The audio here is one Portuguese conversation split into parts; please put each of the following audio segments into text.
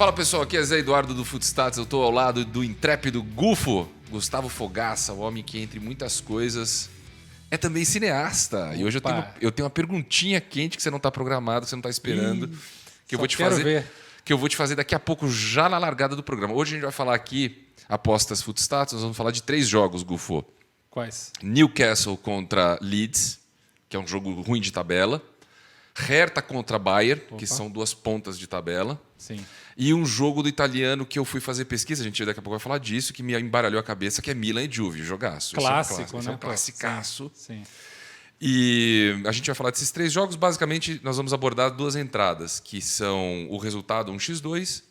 Fala pessoal, aqui é Zé Eduardo do Footstats. Eu estou ao lado do intrépido Gufo, Gustavo Fogaça, o homem que, entre muitas coisas, é também cineasta. Opa. E hoje eu tenho uma perguntinha quente que você não está programado, que você não está esperando, que eu vou te fazer. Que eu vou te fazer daqui a pouco, já na largada do programa. Hoje a gente vai falar aqui, apostas Footstats, nós vamos falar de 3 jogos, Gufo. Quais? Newcastle contra Leeds, que é um jogo ruim de tabela. Hertha contra Bayern, que são 2 pontas de tabela. Sim. E um jogo do italiano que eu fui fazer pesquisa, a gente daqui a pouco vai falar disso, que me embaralhou a cabeça, que é Milan e Juve, jogaço. Clássico, esse né? É um classicaço. Sim. E a gente vai falar desses 3 jogos. Basicamente, nós vamos abordar 2 entradas, que são o resultado 1x2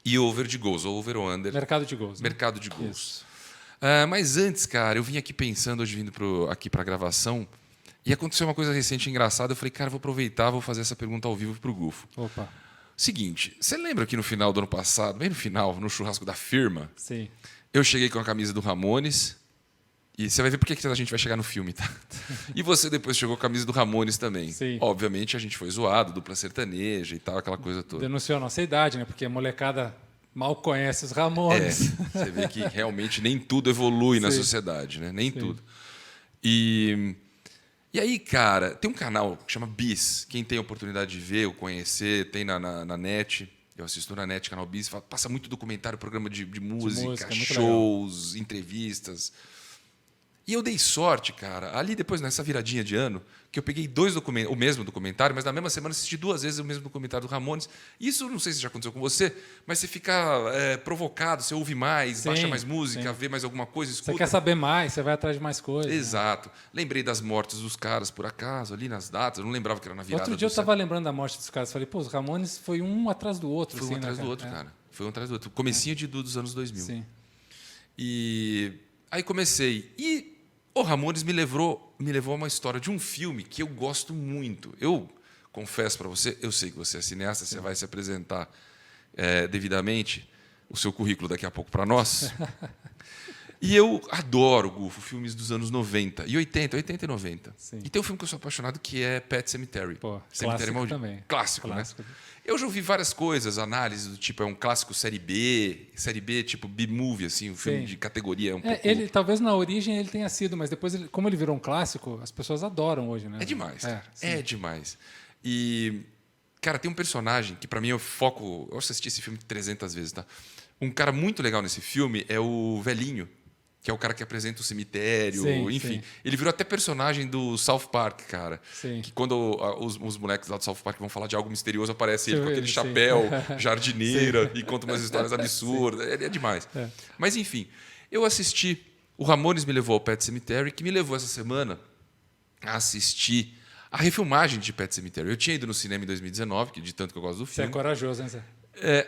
e over de gols, ou over ou under. Mercado de gols. Né? Mercado de gols. Isso. Mas antes, cara, eu vim aqui pensando, hoje vindo aqui para a gravação, e aconteceu uma coisa recente engraçada. Eu falei, cara, vou aproveitar, vou fazer essa pergunta ao vivo pro Gufo. Opa. Seguinte, você lembra que no final do ano passado, bem no final, no churrasco da firma, Sim. eu cheguei com a camisa do Ramones, e você vai ver por que a gente vai chegar no filme, tá? E você depois chegou com a camisa do Ramones também. Sim. Obviamente a gente foi zoado, dupla sertaneja e tal, aquela coisa toda. Denunciou a nossa idade, né? Porque a molecada mal conhece os Ramones. Você vê que realmente nem tudo evolui na Sim. sociedade, né? Nem Sim. tudo. E aí, cara, tem um canal que chama Bis. Quem tem a oportunidade de ver ou conhecer, tem na net. Eu assisto na net, canal Bis. Passa muito documentário, programa de música, shows, entrevistas. E eu dei sorte, cara, ali depois, nessa viradinha de ano, que eu peguei 2 documentários, o mesmo documentário, mas na mesma semana assisti 2 vezes o mesmo documentário do Ramones. Isso não sei se já aconteceu com você, mas você fica provocado, você ouve mais, Sim, baixa mais música, sim. vê mais alguma coisa, escuta. Você quer saber mais, você vai atrás de mais coisas. Exato. Né? Lembrei das mortes dos caras, por acaso, ali nas datas. Eu não lembrava que era na virada. Outro dia eu estava lembrando da morte dos caras. Falei, pô, os Ramones foi um atrás do outro. Foi assim, um atrás né, do outro, cara. Foi um atrás do outro. Comecinho dos anos 2000. Sim. E aí comecei. E o Ramones me levou a uma história de um filme que eu gosto muito. Eu confesso para você, eu sei que você é cineasta, você vai se apresentar devidamente o seu currículo daqui a pouco para nós. E eu adoro, Gufo, filmes dos anos 90 e 80 e 90. Sim. E tem um filme que eu sou apaixonado que é Pet Sematary. Pô, Cemitério clássico Maldito. também. Clássico, Clássico. né? Eu já ouvi várias coisas, análises do tipo, é um clássico série B tipo B-movie, assim, um filme de categoria. Pouco... Ele, talvez na origem ele tenha sido, mas depois, como ele virou um clássico, as pessoas adoram hoje, né? É demais, cara. É demais. E, cara, tem um personagem que pra mim eu foco... Eu assisti esse filme 300 vezes, tá? Um cara muito legal nesse filme é o velhinho, que é o cara que apresenta o cemitério, sim, enfim. Sim. Ele virou até personagem do South Park, cara. Sim. Que quando os moleques lá do South Park vão falar de algo misterioso, aparece ele com aquele sim. chapéu, jardineira, e conta umas histórias absurdas. É demais. É. Mas, enfim, eu assisti... O Ramones me levou ao Pet Sematary, que me levou essa semana a assistir a refilmagem de Pet Sematary. Eu tinha ido no cinema em 2019, de tanto que eu gosto do Você filme. é corajoso, né, Zé?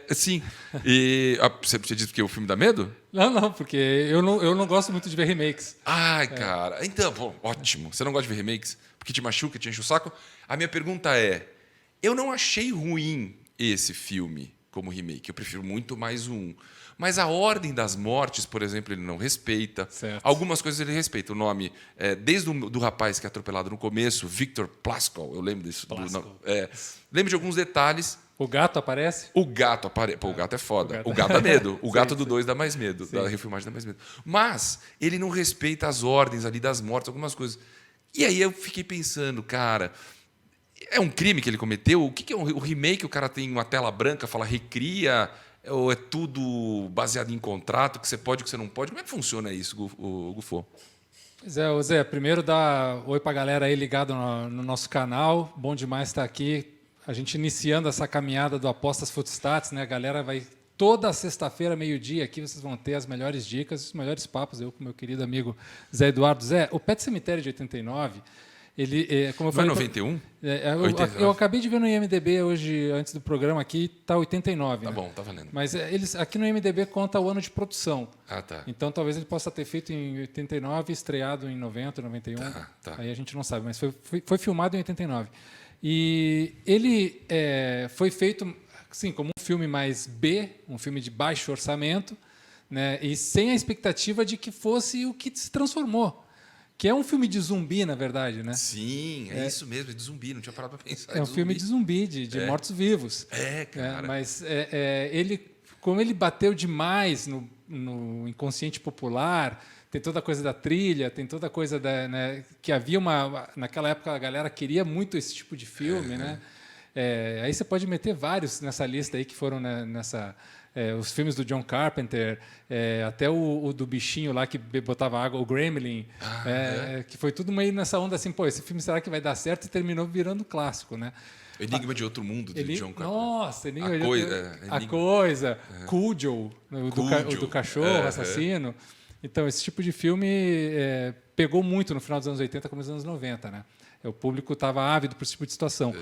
Sim. E você disse porque o filme dá medo? Não, porque eu não gosto muito de ver remakes. Ai, cara. Então, bom, ótimo. Você não gosta de ver remakes? Porque te machuca, te enche o saco? A minha pergunta é, eu não achei ruim esse filme como remake. Eu prefiro muito mais um. Mas a ordem das mortes, por exemplo, ele não respeita. Certo. Algumas coisas ele respeita. O nome, desde do rapaz que é atropelado no começo, Victor Plaskol, eu lembro disso. Lembro de alguns detalhes. O gato aparece? O gato aparece. Pô, o gato é foda. O gato dá medo. O gato do 2 dá mais medo. Sim. Da refilmagem dá mais medo. Mas ele não respeita as ordens ali das mortes, algumas coisas. E aí eu fiquei pensando, cara, é um crime que ele cometeu? O que é o remake? O cara tem uma tela branca, fala recria, ou é tudo baseado em contrato, que você pode, que você não pode? Como é que funciona isso, Gufo? Pois é, Zé, primeiro dá oi pra galera aí ligado no nosso canal. Bom demais estar aqui. A gente iniciando essa caminhada do Apostas Footstats, né? A galera vai toda sexta-feira, meio-dia, aqui vocês vão ter as melhores dicas, os melhores papos, eu com meu querido amigo Zé Eduardo. Zé, o Pet Sematary de 89, ele, como eu falei... Não é 91? Eu acabei de ver no IMDb hoje, antes do programa aqui, está 89. Tá né? bom, tá valendo. Mas eles, aqui no IMDb conta o ano de produção. Ah, tá. Então talvez ele possa ter feito em 89 e estreado em 90, 91. Tá. Aí a gente não sabe, mas foi filmado em 89. E ele foi feito assim, como um filme mais B, um filme de baixo orçamento, né, e sem a expectativa de que fosse o que se transformou, que é um filme de zumbi, na verdade, né? Sim, é isso mesmo, é de zumbi, não tinha parado para pensar. É um filme de zumbi, de mortos-vivos. Cara. Mas como ele bateu demais no inconsciente popular, tem toda a coisa da trilha, tem toda a coisa que havia naquela época a galera queria muito esse tipo de filme, né? Aí você pode meter vários nessa lista aí que foram nessa os filmes do John Carpenter, até o do bichinho lá que botava água, o Gremlin, que foi tudo meio nessa onda assim, pô, esse filme será que vai dar certo? E terminou virando clássico, né? Enigma de Outro Mundo, do John Carpenter. Nossa, a coisa. Cujo, o do cachorro assassino. Então, esse tipo de filme pegou muito no final dos anos 80, começo dos anos 90, né? O público estava ávido por esse tipo de situação.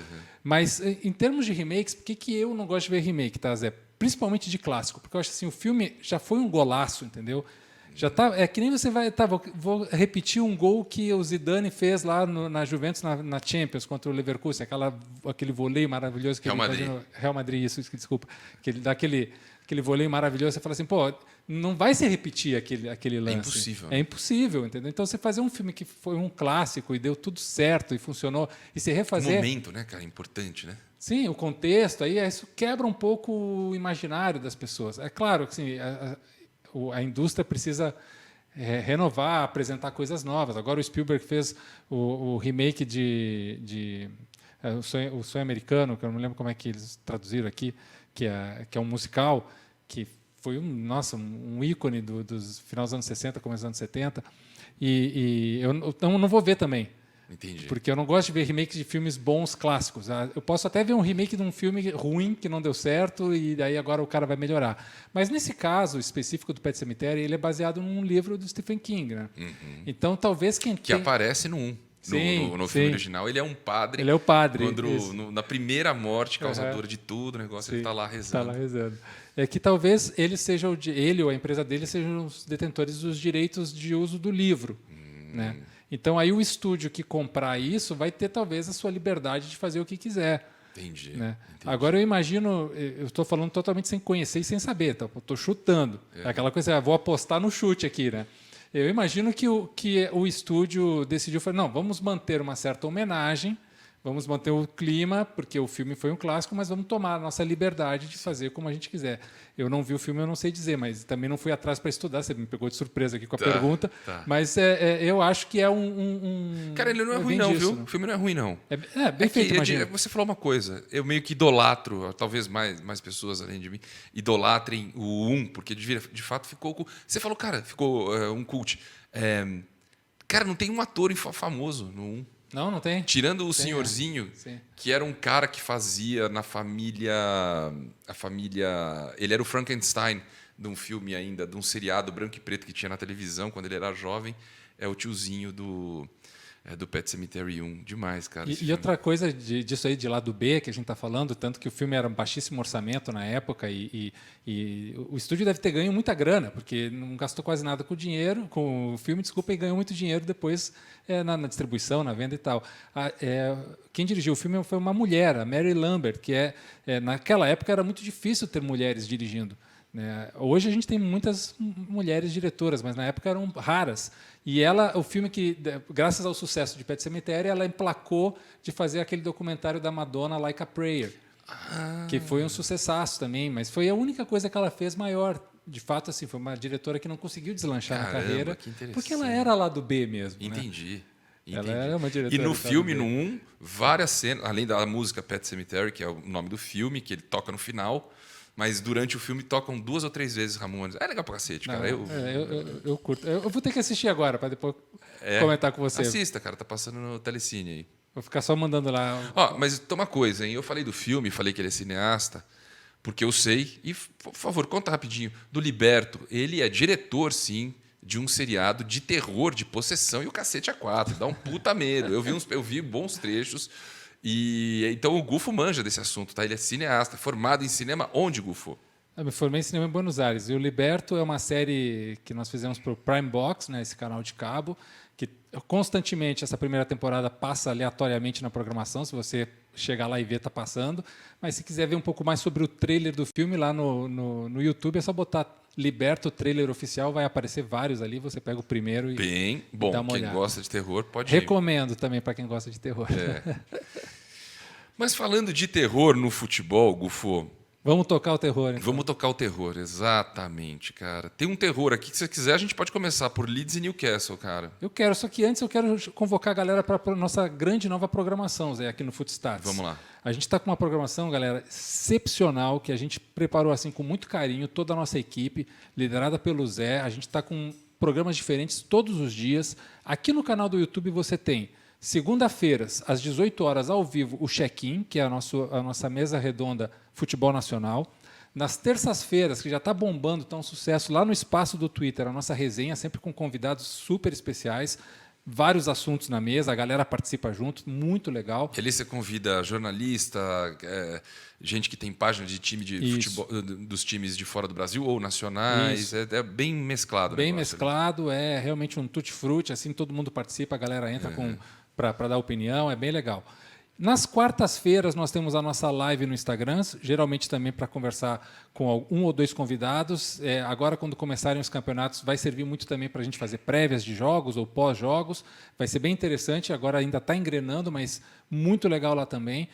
Mas, em termos de remakes, por que eu não gosto de ver remake, tá, Zé? Principalmente de clássico, porque eu acho assim, o filme já foi um golaço, entendeu? Já tá, é que nem você vai... Tá, vou repetir um gol que o Zidane fez lá na Juventus, na Champions, contra o Leverkusen, aquele voleio maravilhoso. Que Real Madrid, isso, desculpa. Que ele dá aquele voleio maravilhoso, você fala assim, pô, não vai se repetir aquele lance. É impossível. É impossível, entendeu? Então, você fazer um filme que foi um clássico e deu tudo certo e funcionou, e se refazer... O momento, né, cara? Importante, né? Sim, o contexto, aí isso quebra um pouco o imaginário das pessoas. É claro que assim, a indústria precisa renovar, apresentar coisas novas. Agora o Spielberg fez o remake de o Sonho Americano, que eu não lembro como é que eles traduziram aqui, que é um musical que foi um ícone dos final dos anos 60, começo dos anos 70. E eu não vou ver também. Entendi. Porque eu não gosto de ver remakes de filmes bons, clássicos. Eu posso até ver um remake de um filme ruim, que não deu certo, e daí agora o cara vai melhorar. Mas nesse caso específico do Pet Sematary, ele é baseado num livro do Stephen King. Né? Então, talvez que aparece no 1. No filme original, ele é um padre. Ele é o padre. Na primeira morte, causadora de tudo, o negócio, ele está lá rezando. Está lá rezando. É que talvez ele ou a empresa dele sejam os detentores dos direitos de uso do livro. Né? Então, aí o estúdio que comprar isso vai ter, talvez, a sua liberdade de fazer o que quiser. Entendi. Né? Agora, eu imagino... Eu estou falando totalmente sem conhecer e sem saber. Estou chutando. É aquela coisa, vou apostar no chute aqui. Né? Eu imagino que o estúdio decidiu... Não, vamos manter uma certa homenagem, vamos manter o clima, porque o filme foi um clássico, mas vamos tomar a nossa liberdade de fazer como a gente quiser. Eu não vi o filme, eu não sei dizer, mas também não fui atrás para estudar. Você me pegou de surpresa aqui com a pergunta. Mas eu acho que é um Cara, ele não é ruim não, viu? O filme não é ruim, não. É bem feito, imagina. Você falou uma coisa. Eu meio que idolatro, talvez mais pessoas além de mim, idolatrem o 1, porque de fato ficou... Você falou, cara, ficou um cult. Cara, não tem um ator famoso no 1. Não tem. Tirando o senhorzinho, que era um cara que fazia na família... A família... Ele era o Frankenstein de um filme ainda, de um seriado branco e preto que tinha na televisão quando ele era jovem. É o tiozinho do Pet Sematary 1. Demais, cara. E outra coisa disso aí de lado B, que a gente está falando, tanto que o filme era um baixíssimo orçamento na época e o estúdio deve ter ganho muita grana, porque não gastou quase nada com o filme, e ganhou muito dinheiro depois na distribuição, na venda e tal. Quem dirigiu o filme foi uma mulher, a Mary Lambert, que naquela época era muito difícil ter mulheres dirigindo. Hoje a gente tem muitas mulheres diretoras, mas na época eram raras. E o filme que, graças ao sucesso de Pet Sematary, ela emplacou de fazer aquele documentário da Madonna, Like a Prayer, que foi um sucessaço também, mas foi a única coisa que ela fez maior. De fato, assim, foi uma diretora que não conseguiu deslanchar na carreira, porque ela era lá do B mesmo. Entendi. Ela era uma diretora. E no filme, no 1, várias cenas, além da música Pet Sematary, que é o nome do filme, que ele toca no final. Mas durante o filme tocam 2 ou 3 vezes Ramones. É legal pra cacete, cara. Eu curto. Eu vou ter que assistir agora para depois comentar com você. Assista, cara. Tá passando no Telecine aí. Vou ficar só mandando lá. Mas toma coisa, hein? Eu falei do filme, falei que ele é cineasta, porque eu sei. E, por favor, conta rapidinho. Do Liberto. Ele é diretor, sim, de um seriado de terror, de possessão e o cacete A4. Dá um puta medo. Eu vi bons trechos. E então o Gufo manja desse assunto, tá? Ele é cineasta, formado em cinema. Onde, Gufo? Eu me formei em cinema em Buenos Aires. E o Liberto é uma série que nós fizemos para o Prime Box, né, esse canal de cabo, que constantemente essa primeira temporada passa aleatoriamente na programação. Se você chegar lá e ver, está passando. Mas se quiser ver um pouco mais sobre o trailer do filme, lá no YouTube é só botar liberta o trailer oficial, vai aparecer vários ali, você pega o primeiro e bem bom. Dá uma Quem olhada. gosta de terror pode ir. Recomendo também para quem gosta de terror. Mas falando de terror no futebol, Gufo, Vamos tocar o terror, então. vamos tocar o terror, exatamente, cara. Tem um terror aqui que, se você quiser, a gente pode começar por Leeds e Newcastle, cara. Eu quero, só que antes eu quero convocar a galera para a nossa grande nova programação, Zé, aqui no Footstats. Vamos lá. A gente está com uma programação, galera, excepcional, que a gente preparou assim com muito carinho, toda a nossa equipe, liderada pelo Zé. A gente está com programas diferentes todos os dias. Aqui no canal do YouTube você tem segunda-feiras, às 18 horas, ao vivo, o check-in, que é a nossa mesa redonda Futebol Nacional. Nas terças-feiras, que já está bombando, está um sucesso, lá no espaço do Twitter, a nossa resenha, sempre com convidados super especiais, vários assuntos na mesa, a galera participa junto, muito legal. E ali você convida jornalista, gente que tem página de time de futebol, dos times de fora do Brasil ou nacionais. É bem mesclado. Bem mesclado, é realmente um tutti-frutti, assim, todo mundo participa, a galera entra para dar opinião, é bem legal. Nas quartas-feiras nós temos a nossa live no Instagram, geralmente também para conversar com um ou dois convidados. Agora, quando começarem os campeonatos, vai servir muito também para a gente fazer prévias de jogos ou pós-jogos. Vai ser bem interessante, agora ainda está engrenando, mas muito legal lá também.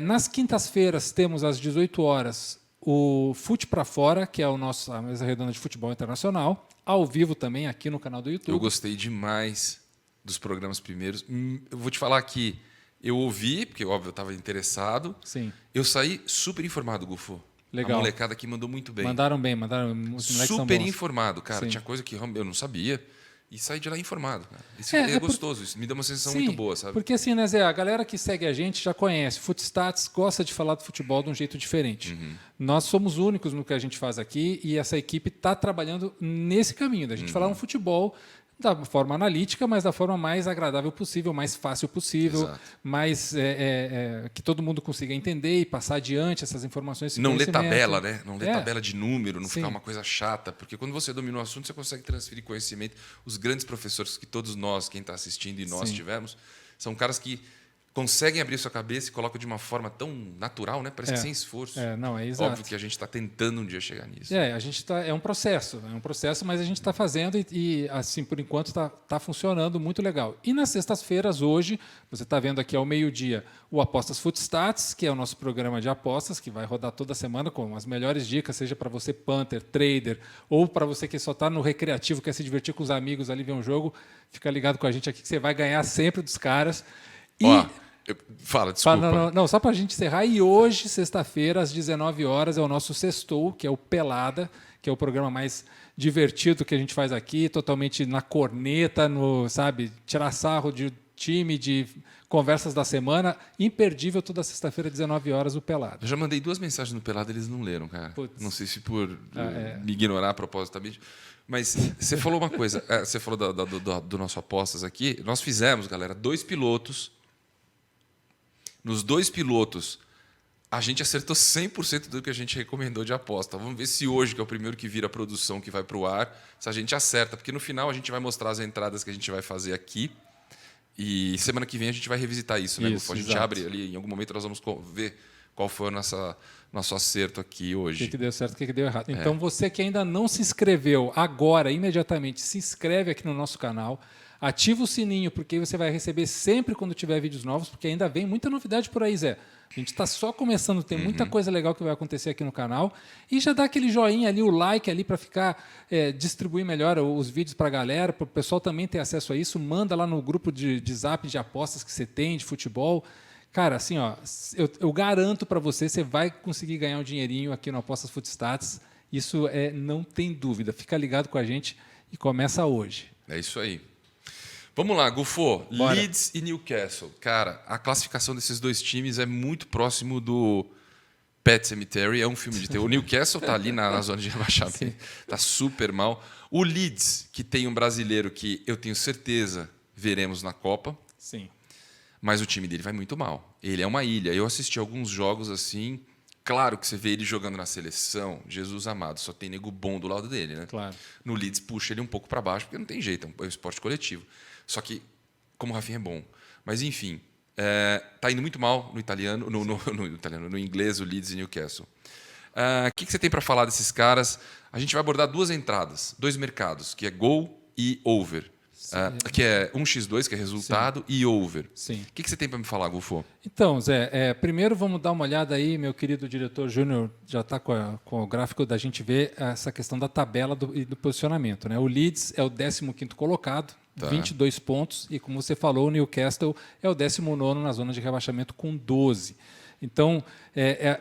Nas quintas-feiras temos às 18 horas o Fute para Fora, que é a mesa redonda de futebol internacional, ao vivo também aqui no canal do YouTube. Eu gostei demais dos programas primeiros. Eu vou te falar que eu ouvi, porque, óbvio, eu estava interessado. Sim. Eu saí super informado, Gufo. Legal. A molecada aqui mandou muito bem. Mandaram bem. Os moleques são super bons. informado, cara. Sim. Tinha coisa que eu não sabia. E saí de lá informado, cara. Isso é gostoso. Isso me dá uma sensação muito boa, sabe? Porque assim, né, Zé, a galera que segue a gente já conhece. Footstats gosta de falar do futebol de um jeito diferente. Nós somos únicos no que a gente faz aqui e essa equipe está trabalhando nesse caminho, da gente falar um futebol da forma analítica, mas da forma mais agradável possível, mais fácil possível, Exato. mais que todo mundo consiga entender e passar adiante essas informações. Não ler tabela, né? Não ler tabela de número, não Sim. ficar uma coisa chata. Porque quando você domina o assunto, você consegue transferir conhecimento. Os grandes professores que todos nós, quem está assistindo e nós tivemos, são caras que conseguem abrir sua cabeça e colocam de uma forma tão natural, né? Parece que sem esforço. Não, é exato. Óbvio que a gente está tentando um dia chegar nisso. A gente é um processo, mas a gente está fazendo e, assim, por enquanto está funcionando muito legal. E nas sextas-feiras, hoje, você está vendo aqui ao meio-dia o Apostas Footstats, que é o nosso programa de apostas, que vai rodar toda semana com as melhores dicas, seja para você punter, trader, ou para você que só está no recreativo, quer se divertir com os amigos ali, ver um jogo, fica ligado com a gente aqui que você vai ganhar sempre dos caras. Fala, desculpa. Não, só para a gente encerrar. E hoje, sexta-feira, às 19 horas, é o nosso Sextou, que é o Pelada, que é o programa mais divertido que a gente faz aqui, totalmente na corneta, tirar sarro de time, de conversas da semana. Imperdível toda sexta-feira, 19 horas, o Pelada. Eu já mandei 2 mensagens no Pelada, eles não leram, cara. Putz. Não sei se por me ignorar propositamente. Mas você falou uma coisa, você falou do nosso apostas aqui. Nós fizemos, galera, 2 pilotos. Nos 2 pilotos, a gente acertou 100% do que a gente recomendou de aposta. Vamos ver se hoje, que é o primeiro que vira a produção, que vai para o ar, se a gente acerta. Porque no final a gente vai mostrar as entradas que a gente vai fazer aqui. E semana que vem a gente vai revisitar isso, né, Gufo? A gente abre ali, em algum momento nós vamos ver qual foi o nosso acerto aqui hoje. O que deu certo, o que deu errado. Então, você que ainda não se inscreveu, agora, imediatamente, se inscreve aqui no nosso canal. Ativa o sininho, porque aí você vai receber sempre quando tiver vídeos novos, porque ainda vem muita novidade por aí, Zé. A gente está só começando, tem muita coisa legal que vai acontecer aqui no canal. E já dá aquele joinha ali, o like ali, para distribuir melhor os vídeos para a galera, para o pessoal também ter acesso a isso. Manda lá no grupo de zap de apostas que você tem, de futebol. Cara, assim, eu garanto para você vai conseguir ganhar um dinheirinho aqui no Apostas Footstats. Isso não tem dúvida. Fica ligado com a gente e começa hoje. É isso aí. Vamos lá, Gufo. Bora. Leeds e Newcastle. Cara, a classificação desses 2 times é muito próximo do Pet Sematary. É um filme de terror. O Newcastle está ali na zona de rebaixamento. Está super mal. O Leeds, que tem um brasileiro que eu tenho certeza veremos na Copa. Sim. Mas o time dele vai muito mal. Ele é uma ilha. Eu assisti alguns jogos assim. Claro que você vê ele jogando na seleção, Jesus amado, só tem nego bom do lado dele, né? Claro. No Leeds puxa ele um pouco para baixo, porque não tem jeito, é um esporte coletivo. Só que, como o Rafinha é bom. Mas, enfim, tá indo muito mal no italiano, no inglês, o Leeds e Newcastle. O que você tem para falar desses caras? A gente vai abordar 2 entradas, 2 mercados, que é gol e over. Que é 1x2, que é resultado, e over. Sim. O que você tem para me falar, Gufo? Então, Zé, primeiro vamos dar uma olhada aí, meu querido diretor Júnior já está com o gráfico da gente ver essa questão da tabela e do posicionamento. Né? O Leeds é o 15º colocado, 22 pontos, e como você falou, o Newcastle é o 19º na zona de rebaixamento com 12. Então,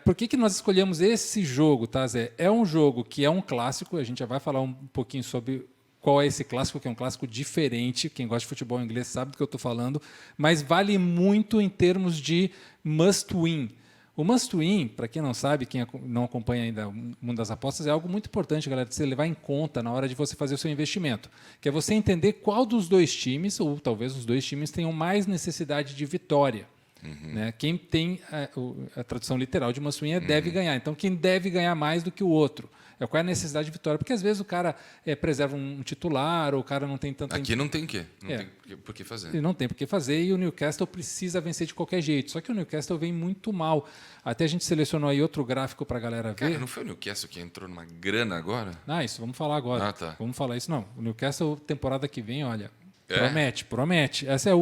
por que nós escolhemos esse jogo, tá, Zé? É um jogo que é um clássico, a gente já vai falar um pouquinho sobre qual é esse clássico, que é um clássico diferente. Quem gosta de futebol inglês sabe do que eu estou falando, mas vale muito em termos de must win. O must win, para quem não sabe, quem não acompanha ainda o mundo das apostas, é algo muito importante, galera, de você levar em conta na hora de você fazer o seu investimento, que é você entender qual dos 2 times, ou talvez os 2 times, tenham mais necessidade de vitória. Né? Quem tem a tradução literal de must win é deve ganhar. Então, quem deve ganhar mais do que o outro? Qual é a necessidade de vitória? Porque às vezes o cara preserva um titular, ou o cara não tem tanta... Aqui não tem quê? Não tem por que fazer. Ele não tem por que fazer, e o Newcastle precisa vencer de qualquer jeito. Só que o Newcastle vem muito mal. Até a gente selecionou aí outro gráfico para a galera ver. Cara, não foi o Newcastle que entrou numa grana agora? Isso, vamos falar agora. Tá. Vamos falar isso, não. O Newcastle, temporada que vem, olha, promete. Essa é a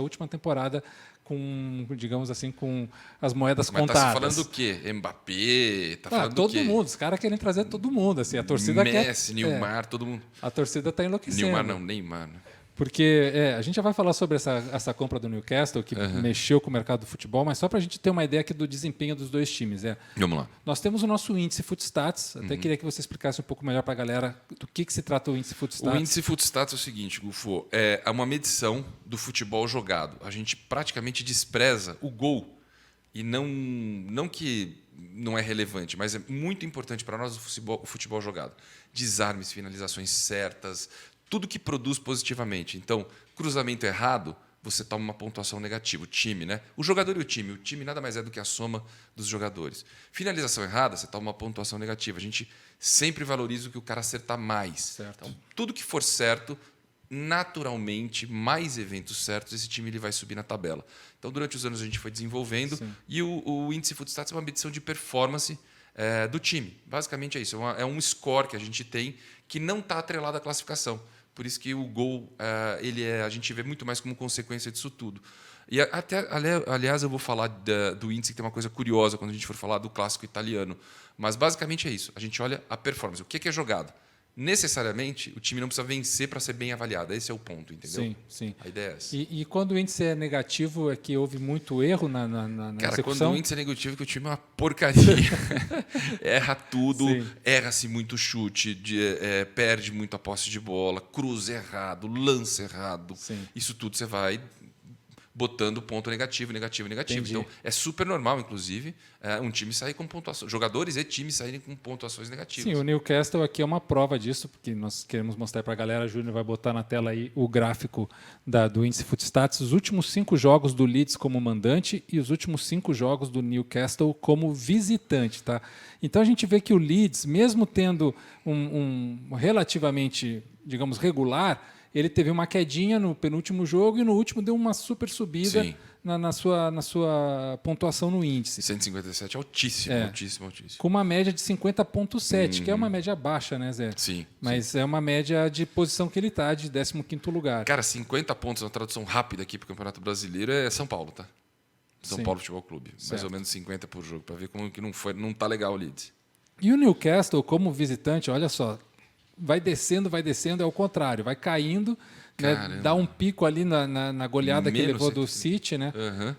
última temporada com, digamos assim, com as moedas contadas. Mas tá falando do quê? Mbappé? Tá falando todo do quê? mundo. Os caras querem trazer todo mundo. Assim, a torcida Messi, Neymar, todo mundo. A torcida está enlouquecendo. Neymar não, Neymar. Porque a gente já vai falar sobre essa compra do Newcastle, que mexeu com o mercado do futebol, mas só para a gente ter uma ideia aqui do desempenho dos 2 times. Vamos lá. Nós temos o nosso índice Footstats. Até queria que você explicasse um pouco melhor para a galera do que se trata o índice Footstats. O índice Footstats é o seguinte, Gufo, é uma medição do futebol jogado. A gente praticamente despreza o gol. E não que não é relevante, mas é muito importante para nós o futebol jogado. Desarmes, finalizações certas, tudo que produz positivamente. Então, cruzamento errado, você toma uma pontuação negativa. O time, né? O jogador e o time. O time nada mais é do que a soma dos jogadores. Finalização errada, você toma uma pontuação negativa. A gente sempre valoriza o que o cara acertar mais. Certo. Então, tudo que for certo, naturalmente, mais eventos certos, esse time ele vai subir na tabela. Então, durante os anos, a gente foi desenvolvendo. Sim. E o índice Footstats é uma medição de performance do time. Basicamente é isso. É um score que a gente tem que não está atrelado à classificação. Por isso que o gol a gente vê muito mais como consequência disso tudo. E aliás, eu vou falar do índice, que tem uma coisa curiosa quando a gente for falar do clássico italiano. Mas basicamente é isso. A gente olha a performance. O que é jogado? Necessariamente, o time não precisa vencer para ser bem avaliado. Esse é o ponto, entendeu? Sim. A ideia é essa. E quando o índice é negativo, é que houve muito erro na Cara, execução? Quando o índice é negativo, é que o time é uma porcaria. Erra tudo, erra-se muito chute, perde muito a posse de bola, cruza errado, lance errado. Sim. Isso tudo você vai botando ponto negativo. Entendi. Então, é super normal, inclusive, um time sair com pontuações. Jogadores e times saírem com pontuações negativas. Sim, o Newcastle aqui é uma prova disso, porque nós queremos mostrar para a galera. A Júnior vai botar na tela aí o gráfico do índice Footstats. Os últimos 5 jogos do Leeds como mandante e os últimos 5 jogos do Newcastle como visitante. Tá? Então, a gente vê que o Leeds, mesmo tendo um relativamente, digamos, regular, ele teve uma quedinha no penúltimo jogo e no último deu uma super subida na sua pontuação no índice. 157 altíssimo. Com uma média de 50,7, que é uma média baixa, né, Zé? Sim. Mas é uma média de posição que ele está, de 15º lugar. Cara, 50 pontos na tradução rápida aqui para o Campeonato Brasileiro é São Paulo, tá? São Paulo Futebol Clube. Certo. Mais ou menos 50 por jogo, para ver como que não tá legal o Leeds. E o Newcastle, como visitante, olha só, vai descendo, é o contrário, vai caindo, né, dá um pico ali na goleada que ele levou do City, né?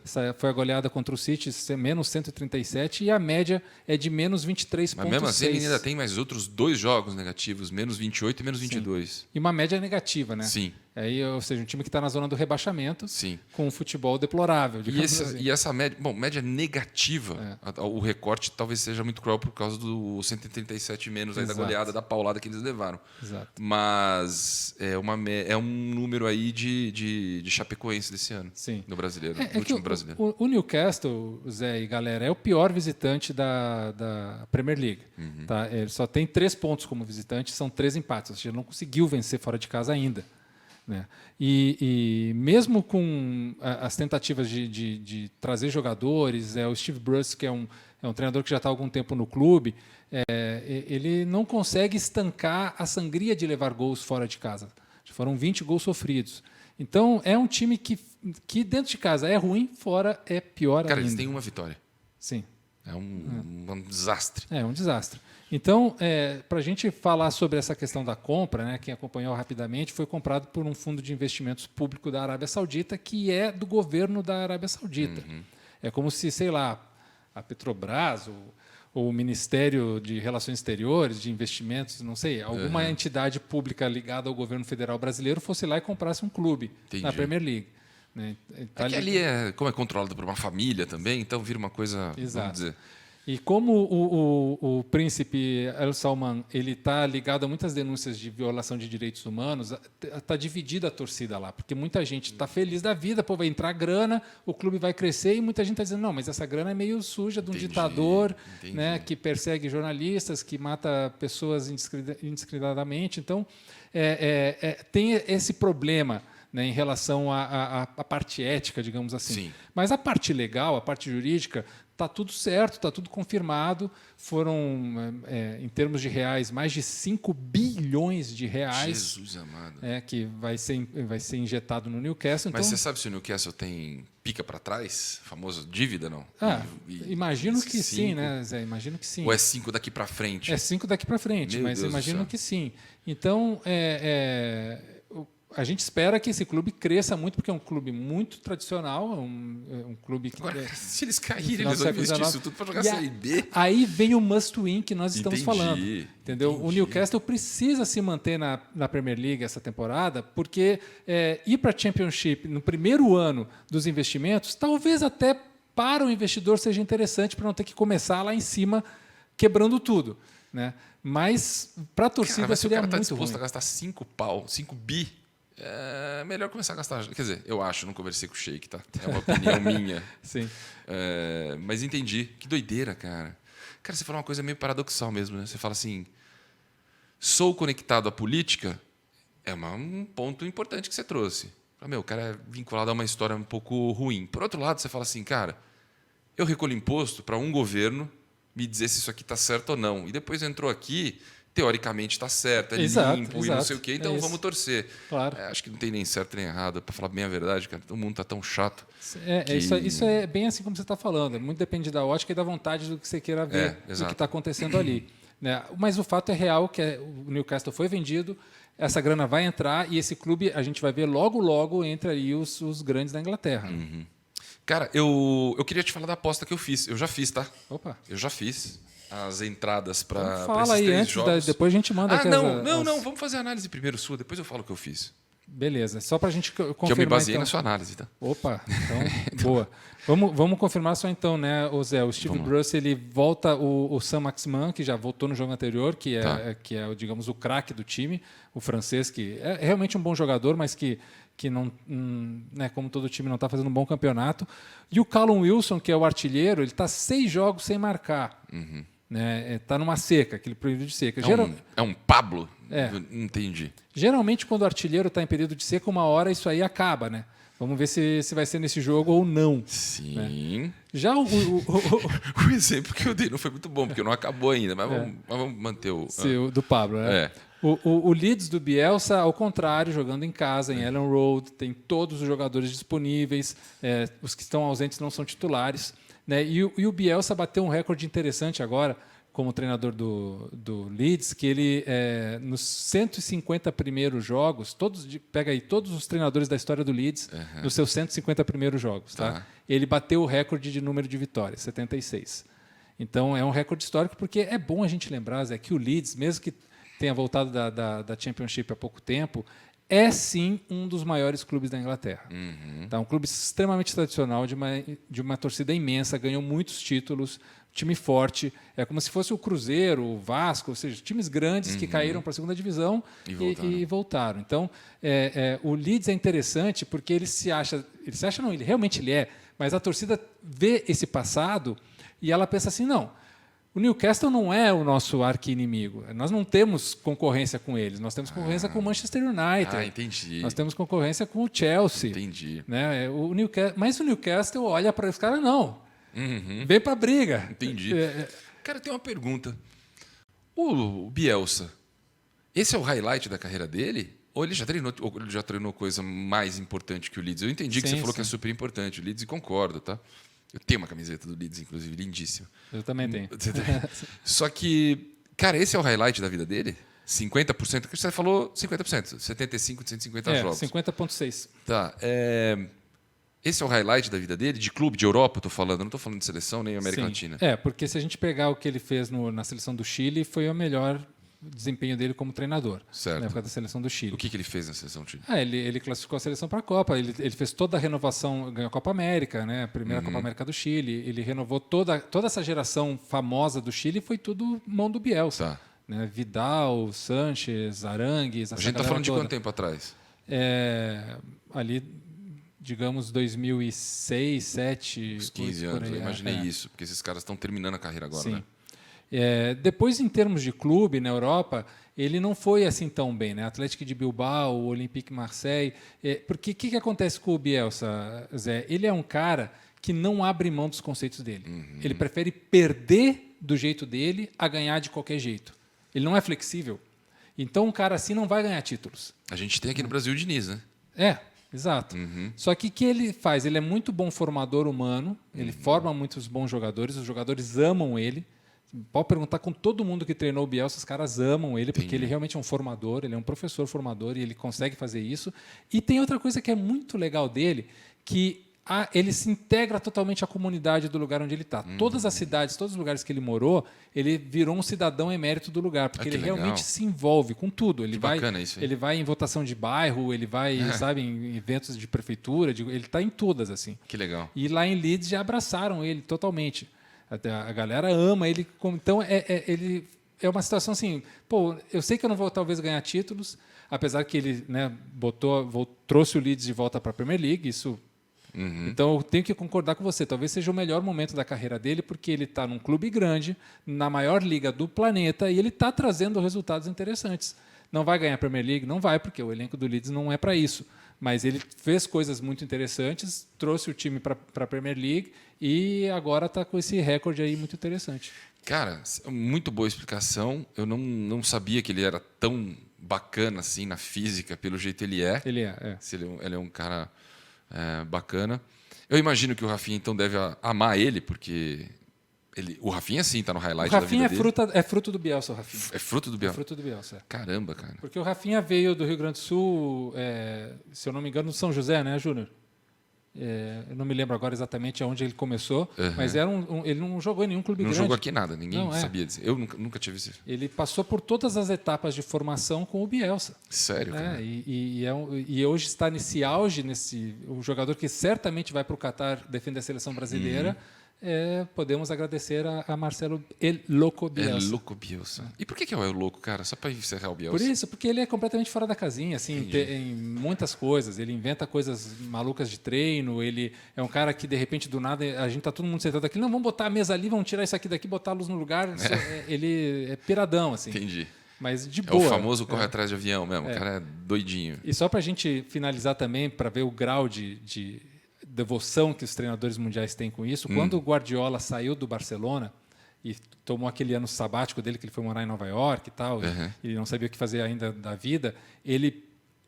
Essa foi a goleada contra o City, menos 137, e a média é de menos 23,6. Mas mesmo assim ele ainda tem mais outros 2 jogos negativos, menos 28 e menos 22. E uma média negativa, né? Sim. Aí, ou seja, um time que está na zona do rebaixamento, sim, com um futebol deplorável. E essa média, média negativa, o recorte talvez seja muito cruel por causa do 137 menos aí da goleada, da paulada que eles levaram. Exato. Mas é um número aí de Chapecoense desse ano, no brasileiro, no último brasileiro. O Newcastle, Zé e galera, é o pior visitante da Premier League. Tá? Ele só tem 3 pontos como visitante, são 3 empates, ou seja, não conseguiu vencer fora de casa ainda. né? E mesmo com as tentativas de trazer jogadores, o Steve Bruce, que é um treinador que já está há algum tempo no clube, ele não consegue estancar a sangria de levar gols fora de casa. Já foram 20 gols sofridos. Então, é um time que dentro de casa é ruim, fora é pior ainda. Cara, eles têm uma vitória. Sim. É um desastre. É um desastre. Então, para a gente falar sobre essa questão da compra, né, quem acompanhou rapidamente, foi comprado por um fundo de investimentos público da Arábia Saudita, que é do governo da Arábia Saudita. É como se, sei lá, a Petrobras ou o Ministério de Relações Exteriores, de Investimentos, não sei, alguma entidade pública ligada ao governo federal brasileiro fosse lá e comprasse um clube na Premier League. Né? Tá ali como é controlado por uma família também, então vira uma coisa, vamos dizer... E como o príncipe El Salman ele está ligado a muitas denúncias de violação de direitos humanos, está dividida a torcida lá, porque muita gente está feliz da vida, vai entrar grana, o clube vai crescer, e muita gente está dizendo, não, mas essa grana é meio suja de um ditador, né, que persegue jornalistas, que mata pessoas indiscriminadamente. Então, tem esse problema, né, em relação à parte ética, digamos assim. Sim. Mas a parte legal, a parte jurídica, está tudo certo, está tudo confirmado. Foram, em termos de reais, mais de 5 bilhões de reais. Jesus amado. Que vai ser injetado no Newcastle. Mas você sabe se o Newcastle tem pica para trás? Famoso dívida, não? Imagino que sim, né, Zé? Imagino que sim. Ou é 5 daqui para frente? É 5 daqui para frente, Meu mas Deus imagino que sim. Então, a gente espera que esse clube cresça muito, porque é um clube muito tradicional, um clube que... Agora, se eles caírem, eles vão investir isso tudo para jogar Série B. Aí vem o must-win que nós estamos falando. Entendeu? Entendi. O Newcastle precisa se manter na Premier League essa temporada, porque ir para a Championship no primeiro ano dos investimentos, talvez até para o investidor seja interessante, para não ter que começar lá em cima quebrando tudo. Né? Mas para a torcida seria muito ruim. Mas se o cara está disposto a gastar 5 bi, é melhor começar a gastar. Quer dizer, eu acho, não conversei com o Sheik, tá? É uma opinião minha. Sim. Mas entendi. Que doideira, cara. Cara, você falou uma coisa meio paradoxal mesmo, né? Você fala assim, sou conectado à política, um ponto importante que você trouxe. O cara é vinculado a uma história um pouco ruim. Por outro lado, você fala assim, cara, eu recolho imposto para um governo me dizer se isso aqui está certo ou não. E depois entrou aqui... teoricamente está certo, limpo e não sei o quê, então vamos torcer. Claro. Acho que não tem nem certo nem errado, para falar bem a verdade, cara. Todo mundo está tão chato. Isso é bem assim como você está falando. Muito depende da ótica e da vontade do que você queira ver, do que está acontecendo ali. Né? Mas o fato é real que o Newcastle foi vendido, essa grana vai entrar e esse clube a gente vai ver logo entre aí os grandes da Inglaterra. Uhum. Cara, eu queria te falar da aposta que eu fiz. Eu já fiz, tá? Opa. Eu já fiz as entradas para fala aí antes, depois a gente manda aqui. Não, vamos fazer a análise primeiro sua, depois eu falo o que eu fiz. Beleza, só para a gente confirmar. Que eu me baseei na sua análise, tá? Opa, então, boa. Vamos confirmar só então, né, Zé? O Steve Bruce, ele volta o Saint-Maximin, que já voltou no jogo anterior, que é digamos, o craque do time, o francês, que é realmente um bom jogador, mas que não, né, como todo time, não está fazendo um bom campeonato. E o Callum Wilson, que é o artilheiro, ele está 6 jogos sem marcar. Uhum. Está numa seca, aquele período de seca. É um Pablo? Entendi. Geralmente, quando o artilheiro está em período de seca, uma hora isso aí acaba, né? Vamos ver se vai ser nesse jogo ou não. Sim. Né? Já o exemplo que eu dei não foi muito bom, porque não acabou ainda, mas vamos manter o... do Pablo, né? O Leeds do Bielsa, ao contrário, jogando em casa, em Ellen Road, tem todos os jogadores disponíveis, os que estão ausentes não são titulares. Né? E o Bielsa bateu um recorde interessante agora, como treinador do Leeds, que ele, nos 150 primeiros jogos, pega aí todos os treinadores da história do Leeds, nos seus 150 primeiros jogos, tá? Ele bateu o recorde de número de vitórias, 76. Então, é um recorde histórico, porque é bom a gente lembrar, Zé, que o Leeds, mesmo que tenha voltado da Championship há pouco tempo, é sim um dos maiores clubes da Inglaterra. Tá? Um clube extremamente tradicional, de uma torcida imensa, ganhou muitos títulos, time forte, é como se fosse o Cruzeiro, o Vasco, ou seja, times grandes que caíram para a segunda divisão e voltaram. Então, o Leeds é interessante porque ele realmente ele é, mas a torcida vê esse passado e ela pensa assim, não, O Newcastle não é o nosso arqui-inimigo. Nós não temos concorrência com eles. Nós temos concorrência com o Manchester United. Entendi. Nós temos concorrência com o Chelsea. Entendi. Né? Mas o Newcastle olha para os caras, não. Vem para a briga. Entendi. Cara, tem uma pergunta. O Bielsa, esse é o highlight da carreira dele? Ou ele já treinou coisa mais importante que o Leeds? Eu entendi que você falou que é super importante o Leeds e concordo, tá? Eu tenho uma camiseta do Leeds, inclusive, lindíssima. Eu também tenho. Só que, cara, esse é o highlight da vida dele? 50%? Porque você falou 50%. 75 de 150 jogos. 50,6. Tá. Esse é o highlight da vida dele? De clube, de Europa, eu tô falando. Eu não estou falando de seleção nem América Latina. Porque se a gente pegar o que ele fez na seleção do Chile, foi o melhor desempenho dele como treinador. Certo. Na época da seleção do Chile. O que ele fez na seleção do Chile? Ele classificou a seleção para a Copa. Ele fez toda a renovação, ganhou a Copa América, né? A primeira Copa América do Chile. Ele renovou toda essa geração famosa do Chile, foi tudo mão do Bielsa. Tá. Né? Vidal, Sanches, Arangues. A gente está falando de quanto tempo atrás? Ali, digamos, 2006, 2007. Uns 15 anos, eu imaginei isso, porque esses caras estão terminando a carreira agora, Sim. né? Depois, em termos de clube, na Europa, ele não foi assim tão bem. Né? Atlético de Bilbao, o Olympique Marseille. Porque o que acontece com o Bielsa, Zé? Ele é um cara que não abre mão dos conceitos dele. Ele prefere perder do jeito dele a ganhar de qualquer jeito. Ele não é flexível. Então, um cara assim não vai ganhar títulos. A gente tem aqui no Brasil o Diniz, né? Exato. Só que o que ele faz? Ele é muito bom formador humano, ele forma muitos bons jogadores, os jogadores amam ele. Pode perguntar com todo mundo que treinou o Bielsa, os caras amam ele, porque ele realmente é um formador, ele é um professor formador e ele consegue fazer isso. E tem outra coisa que é muito legal dele, que ele se integra totalmente à comunidade do lugar onde ele está. Todas as cidades, todos os lugares que ele morou, ele virou um cidadão emérito do lugar, porque ele realmente se envolve com tudo. Ele vai em votação de bairro, ele vai, sabe, em eventos de prefeitura, ele está em todas assim. Que legal. E lá em Leeds já abraçaram ele totalmente. A galera ama ele. Então, ele é uma situação assim, eu sei que eu não vou talvez ganhar títulos, apesar que ele, né, trouxe o Leeds de volta para a Premier League, isso. Então, eu tenho que concordar com você. Talvez seja o melhor momento da carreira dele, porque ele está num clube grande, na maior liga do planeta, e ele está trazendo resultados interessantes. Não vai ganhar a Premier League? Não vai, porque o elenco do Leeds não é para isso. Mas ele fez coisas muito interessantes, trouxe o time para a Premier League e agora está com esse recorde aí muito interessante. Cara, muito boa explicação. Eu não sabia que ele era tão bacana assim na física, pelo jeito ele é. Ele é. Ele é um cara bacana. Eu imagino que o Rafinha então deve amar ele, porque o Rafinha sim está no highlight da vida dele. O Rafinha é fruto do Bielsa, o Rafinha. É fruto do Bielsa? É fruto do Bielsa. Caramba, cara. Porque o Rafinha veio do Rio Grande do Sul, se eu não me engano, do São José, né, Júnior? Eu não me lembro agora exatamente onde ele começou, mas ele não jogou em nenhum clube grande. Não jogou aqui nada, ninguém sabia dizer. Eu nunca tive isso. Ele passou por todas as etapas de formação com o Bielsa. Sério, cara? E hoje está nesse auge, o jogador que certamente vai para o Catar defender a seleção brasileira. Podemos agradecer a Marcelo El Loco Bielsa. El Loco Bielsa. E por que é o El Loco, cara? Só para encerrar o Bielsa? Por isso, porque ele é completamente fora da casinha, assim, em muitas coisas. Ele inventa coisas malucas de treino. Ele é um cara que, de repente, do nada, a gente tá todo mundo sentado aqui. Não, vamos botar a mesa ali, vamos tirar isso aqui daqui, botar a luz no lugar. Ele é piradão, assim. Entendi. Mas de boa. É o famoso corre atrás de avião mesmo. O cara é doidinho. E só para a gente finalizar também, para ver o grau de devoção que os treinadores mundiais têm com isso. Quando o Guardiola saiu do Barcelona e tomou aquele ano sabático dele, que ele foi morar em Nova York e tal, e ele não sabia o que fazer ainda da vida, ele,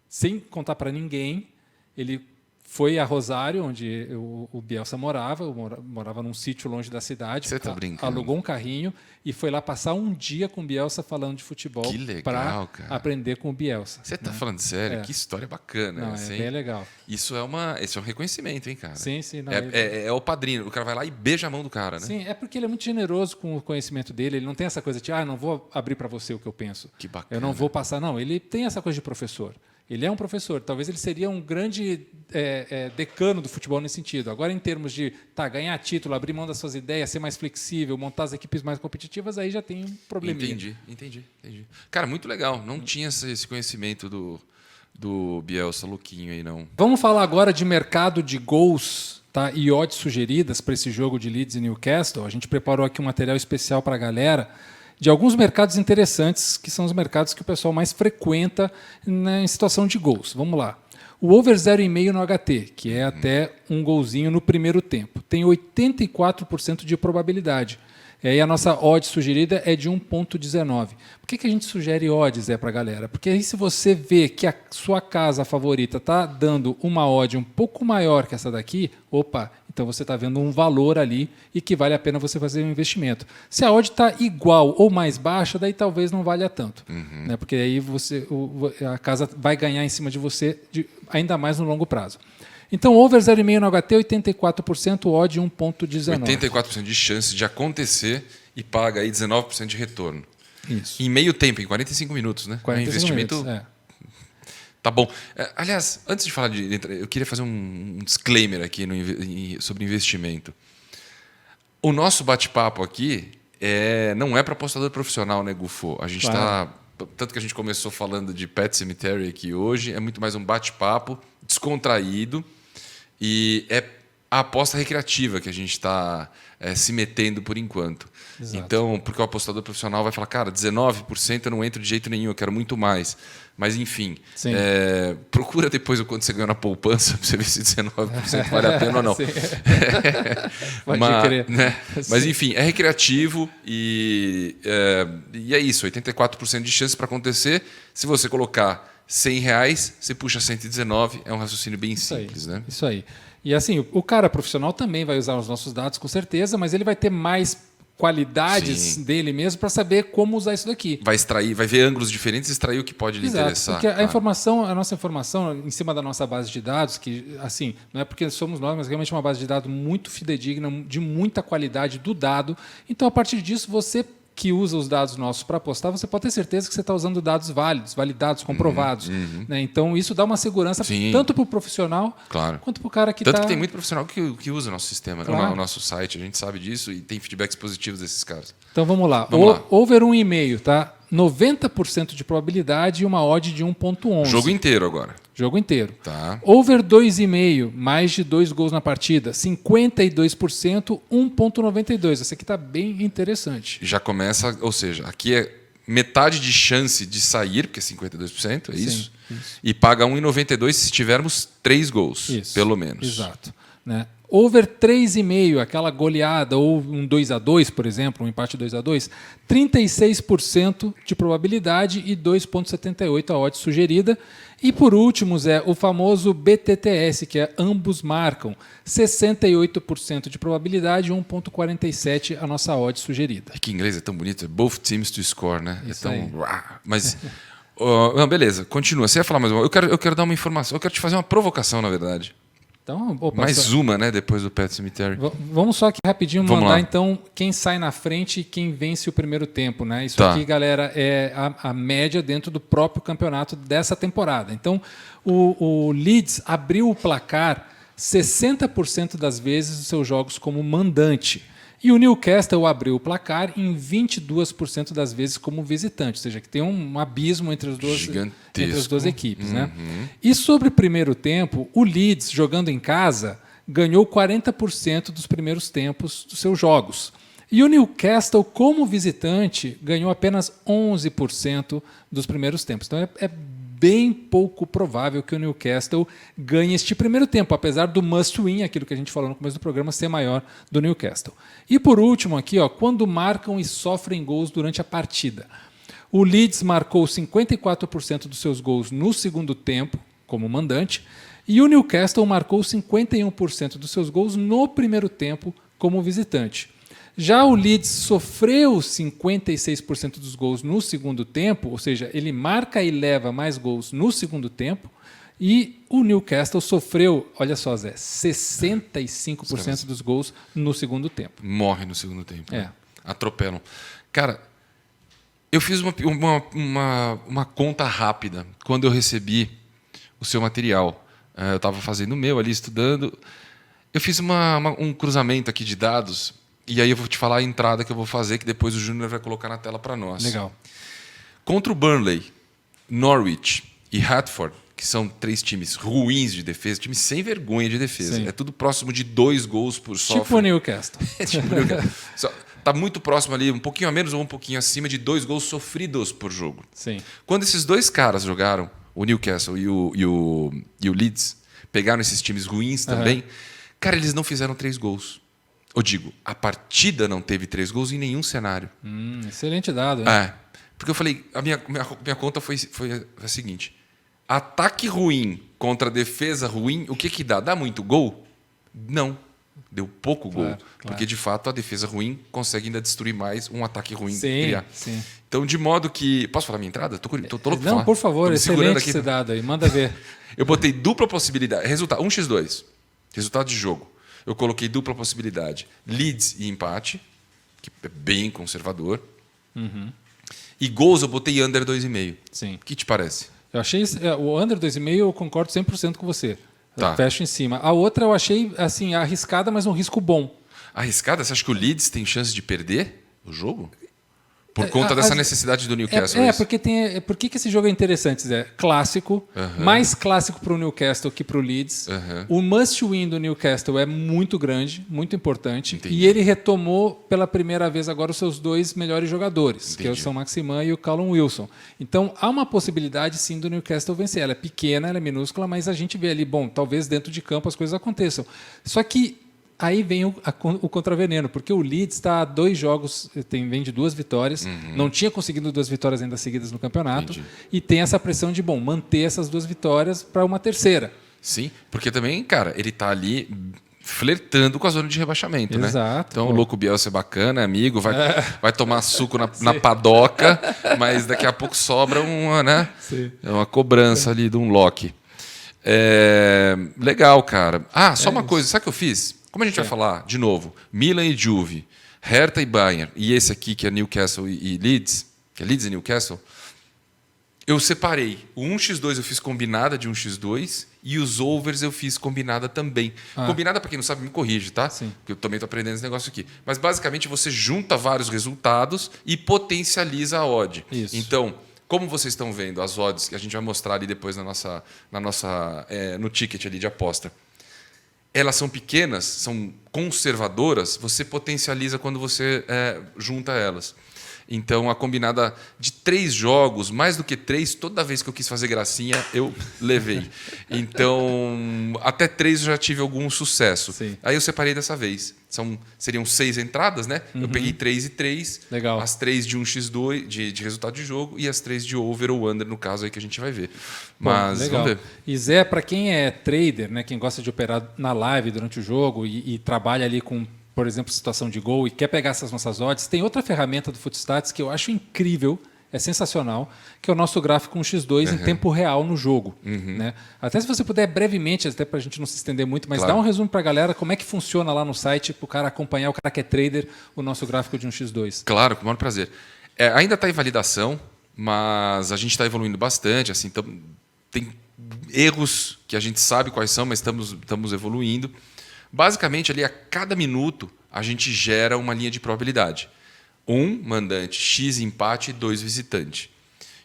sem contar para ninguém, ele foi a Rosário, onde o Bielsa morava, morava num sítio longe da cidade. Você tá brincando? Alugou um carrinho e foi lá passar um dia com o Bielsa falando de futebol para aprender com o Bielsa. Você tá falando sério? Que história bacana. Não, é bem legal. Esse é um reconhecimento, hein, cara? Sim. Não, é o padrinho. O cara vai lá e beija a mão do cara, né? Sim, é porque ele é muito generoso com o conhecimento dele. Ele não tem essa coisa de, não vou abrir para você o que eu penso. Que bacana. Eu não vou passar. Não, ele tem essa coisa de professor. Ele é um professor. Talvez ele seria um grande decano do futebol nesse sentido. Agora, em termos de ganhar título, abrir mão das suas ideias, ser mais flexível, montar as equipes mais competitivas, aí já tem um probleminha. Entendi. Cara, muito legal. Não tinha esse conhecimento do Bielsa louquinho aí, não. Vamos falar agora de mercado de gols tá? E odds sugeridas para esse jogo de Leeds e Newcastle, a gente preparou aqui um material especial para a galera de alguns mercados interessantes, que são os mercados que o pessoal mais frequenta em situação de gols. Vamos lá. O over 0,5 no HT, que é até um golzinho no primeiro tempo, tem 84% de probabilidade. E aí a nossa odd sugerida é de 1,19. Por que a gente sugere odds para a galera? Porque aí se você vê que a sua casa favorita está dando uma odd um pouco maior que essa daqui, opa, então você está vendo um valor ali e que vale a pena você fazer um investimento. Se a odd está igual ou mais baixa, daí talvez não valha tanto. Né? Porque aí a casa vai ganhar em cima de você ainda mais no longo prazo. Então, over 0,5 no HT, 84%, odd 1,19. 84% de chance de acontecer e paga aí 19% de retorno. Isso. Em meio tempo, em 45 minutos, né? 45 investimento. Minutos, Tá bom. Aliás, antes de falar eu queria fazer um disclaimer aqui sobre investimento. O nosso bate-papo aqui não é para apostador profissional, né, Gufo? A gente está. Tanto que a gente começou falando de Pet Cemetery aqui hoje, é muito mais um bate-papo descontraído. E é a aposta recreativa que a gente está se metendo por enquanto. Exato. Então, porque o apostador profissional vai falar, cara, 19% eu não entro de jeito nenhum, eu quero muito mais. Mas, enfim, procura depois o quanto você ganhou na poupança para você ver se 19% vale a pena ou não. Pode crer. Né? Mas, enfim, é recreativo e é isso, 84% de chance para acontecer. Se você colocar R$100, você puxa 119, é um raciocínio bem simples, né? Isso aí. E assim, o cara profissional também vai usar os nossos dados com certeza, mas ele vai ter mais qualidades dele mesmo para saber como usar isso daqui. Vai extrair, vai ver ângulos diferentes e extrair o que pode lhe interessar. Porque a nossa informação em cima da nossa base de dados, que assim, não é porque somos nós, mas realmente é uma base de dados muito fidedigna, de muita qualidade do dado. Então, a partir disso, você que usa os dados nossos para apostar, você pode ter certeza que você está usando dados válidos, validados, comprovados. Né? Então, isso dá uma segurança tanto para o profissional quanto para o cara que Tanto que tem muito profissional que usa o nosso sistema, o nosso site, a gente sabe disso e tem feedbacks positivos desses caras. Então, vamos lá. Over 1,5, tá? 90% de probabilidade e uma odd de 1,11. Jogo inteiro agora. Jogo inteiro. Tá. Over 2,5, mais de 2 gols na partida, 52%, 1,92. Essa aqui está bem interessante. Já começa, ou seja, aqui é metade de chance de sair, porque é 52%, é isso? E paga 1,92 se tivermos 3 gols, pelo menos. Exato. Né? Over 3,5, aquela goleada, ou um 2-2, por exemplo, um empate 2-2, 36% de probabilidade e 2,78 a odd sugerida. E por último, Zé, o famoso BTTS, que é ambos marcam, 68% de probabilidade e 1,47 a nossa odd sugerida. Que em inglês é tão bonito, é both teams to score, né? Isso é tão... Mas, não, beleza, continua. Você ia falar mais uma. Eu quero dar uma informação, eu quero te fazer uma provocação, na verdade. Então, mais uma, né, depois do Pet Cemetery. Vamos só aqui rapidinho mandar, então, quem sai na frente e quem vence o primeiro tempo. Né? Isso aqui, galera, é a média dentro do próprio campeonato dessa temporada. Então, o Leeds abriu o placar 60% das vezes dos seus jogos como mandante. E o Newcastle abriu o placar em 22% das vezes como visitante, ou seja, que tem um abismo entre as duas equipes. Né? E sobre o primeiro tempo, o Leeds, jogando em casa, ganhou 40% dos primeiros tempos dos seus jogos. E o Newcastle, como visitante, ganhou apenas 11% dos primeiros tempos. Então é bem pouco provável que o Newcastle ganhe este primeiro tempo, apesar do must-win, aquilo que a gente falou no começo do programa, ser maior do Newcastle. E por último aqui, quando marcam e sofrem gols durante a partida. O Leeds marcou 54% dos seus gols no segundo tempo, como mandante, e o Newcastle marcou 51% dos seus gols no primeiro tempo, como visitante. Já o Leeds sofreu 56% dos gols no segundo tempo, ou seja, ele marca e leva mais gols no segundo tempo, e o Newcastle sofreu, olha só, Zé, 65% dos gols no segundo tempo. Morre no segundo tempo. Né? Atropelam. Cara, eu fiz uma conta rápida quando eu recebi o seu material. Eu estava fazendo o meu ali, estudando. Eu fiz um cruzamento aqui de dados. E aí eu vou te falar a entrada que eu vou fazer, que depois o Júnior vai colocar na tela para nós. Legal. Contra o Burnley, Norwich e Hatford, que que são 3 times ruins de defesa, times sem vergonha de defesa. Sim. É tudo próximo de 2 gols por software. Tipo o Newcastle. Tipo o Newcastle. Tá muito próximo ali, um pouquinho a menos ou um pouquinho acima de 2 gols sofridos por jogo. Sim. Quando esses 2 caras jogaram, o Newcastle e o Leeds, pegaram esses times ruins também, cara, eles não fizeram 3 gols. Eu digo, a partida não teve 3 gols em nenhum cenário. Excelente dado, hein? Porque eu falei, a minha conta foi a seguinte: ataque ruim contra defesa ruim, o que dá? Dá muito gol? Não. Deu pouco gol. Porque, de fato, a defesa ruim consegue ainda destruir mais um ataque ruim criar. Sim. Então, de modo que... Posso falar minha entrada? Tô louco pra falar. Não, por favor, excelente esse dado aí. Manda ver. Eu botei dupla possibilidade. Resultado, 1x2. Resultado de jogo. Eu coloquei dupla possibilidade. Leeds e empate, que é bem conservador. E gols eu botei under 2,5. Sim. O que te parece? Eu achei o under 2,5 eu concordo 100% com você. Tá. Fecho em cima. A outra eu achei assim arriscada, mas um risco bom. Arriscada? Você acha que o Leeds tem chance de perder o jogo? Por conta dessa necessidade do Newcastle. Porque por que esse jogo é interessante, Zé? Clássico, mais clássico para o Newcastle que para o Leeds. O must-win do Newcastle é muito grande, muito importante. Entendi. E ele retomou pela primeira vez agora os seus 2 melhores jogadores, Entendi. que é o São Maximin e o Callum Wilson. Então, há uma possibilidade, sim, do Newcastle vencer. Ela é pequena, ela é minúscula, mas a gente vê ali, bom, talvez dentro de campo as coisas aconteçam. Só que aí vem o contraveneno, porque o Leeds está a 2 jogos, vem de 2 vitórias, não tinha conseguido 2 vitórias ainda seguidas no campeonato, e tem essa pressão de, manter essas 2 vitórias para uma terceira. Sim, porque também, cara, ele está ali flertando com a zona de rebaixamento, né? Exato. Então, o louco Bielsa é bacana, é amigo, vai tomar suco na padoca, mas daqui a pouco sobra uma cobrança ali de um lock. Legal, cara. Só uma coisa, sabe o que eu fiz? Como a gente vai falar, de novo, Milan e Juve, Hertha e Bayern, e esse aqui que é Newcastle e Leeds, que é Leeds e Newcastle, eu separei. O 1x2 eu fiz combinada de 1x2 e os overs eu fiz combinada também. Combinada, para quem não sabe, me corrige, tá? Sim. Porque eu também estou aprendendo esse negócio aqui. Mas, basicamente, você junta vários resultados e potencializa a odd. Isso. Então, como vocês estão vendo as odds, que a gente vai mostrar ali depois no ticket ali de aposta, elas são pequenas, são conservadoras, você potencializa quando você junta elas. Então, a combinada de 3 jogos, mais do que 3, toda vez que eu quis fazer gracinha, eu levei. Então, até 3 eu já tive algum sucesso. Sim. Aí eu separei dessa vez. Seriam 6 entradas, né? Eu peguei 3 e 3. Legal. As 3 de 1x2, de resultado de jogo, e as 3 de over ou under, no caso aí que a gente vai ver. Mas legal. vamos ver. E Zé, para quem é trader, né, quem gosta de operar na live durante o jogo e trabalha ali com, por exemplo, situação de gol e quer pegar essas nossas odds, tem outra ferramenta do Footstats que eu acho incrível, é sensacional, que é o nosso gráfico 1x2 em tempo real no jogo. Né? Até se você puder brevemente, até para a gente não se estender muito, mas dá um resumo para a galera como é que funciona lá no site para o cara acompanhar, o cara que é trader, o nosso gráfico de 1x2. Claro, com o maior prazer. Ainda está em validação, mas a gente está evoluindo bastante. Assim, tem erros que a gente sabe quais são, mas estamos evoluindo. Basicamente, ali a cada minuto, a gente gera uma linha de probabilidade. 1 mandante, X empate, 2 visitante.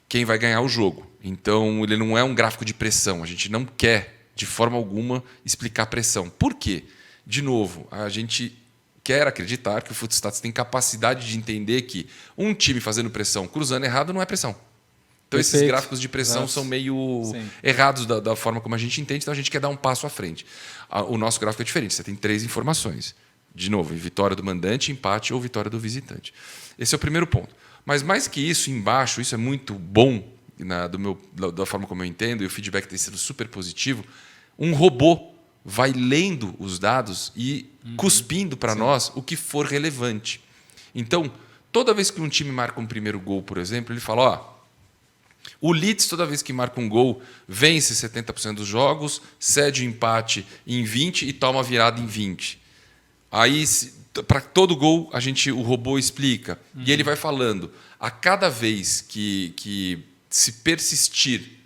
Quem vai ganhar o jogo. Então, ele não é um gráfico de pressão. A gente não quer, de forma alguma, explicar pressão. Por quê? De novo, a gente quer acreditar que o Footstats tem capacidade de entender que um time fazendo pressão cruzando errado não é pressão. Então, esses gráficos de pressão são meio errados da forma como a gente entende, então a gente quer dar um passo à frente. O nosso gráfico é diferente, você tem 3 informações. De novo, vitória do mandante, empate ou vitória do visitante. Esse é o primeiro ponto. Mas mais que isso, embaixo, isso é muito bom, da forma como eu entendo, e o feedback tem sido super positivo, um robô vai lendo os dados e cuspindo para nós o que for relevante. Então, toda vez que um time marca um primeiro gol, por exemplo, ele fala, o Leeds, toda vez que marca um gol, vence 70% dos jogos, cede o empate em 20 e toma a virada em 20. Aí, para todo gol, o robô explica. E ele vai falando. A cada vez que se persistir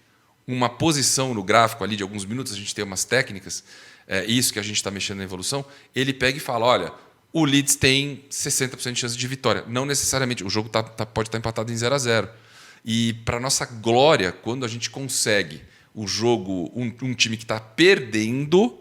uma posição no gráfico ali de alguns minutos, a gente tem umas técnicas, isso que a gente está mexendo na evolução, ele pega e fala, olha, o Leeds tem 60% de chance de vitória. Não necessariamente, o jogo pode estar empatado em 0-0. E, para nossa glória, quando a gente consegue o jogo, um time que está perdendo,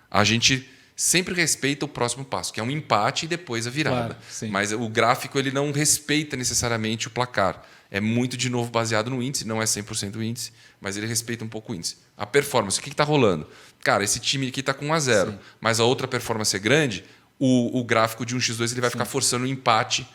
a gente sempre respeita o próximo passo, que é um empate e depois a virada. Claro, mas o gráfico ele não respeita necessariamente o placar. É muito, de novo, baseado no índice, não é 100% o índice, mas ele respeita um pouco o índice. A performance, o que está rolando? Cara, esse time aqui está com 1-0, mas a outra performance é grande, o gráfico de 1x2 ele vai ficar forçando o empate.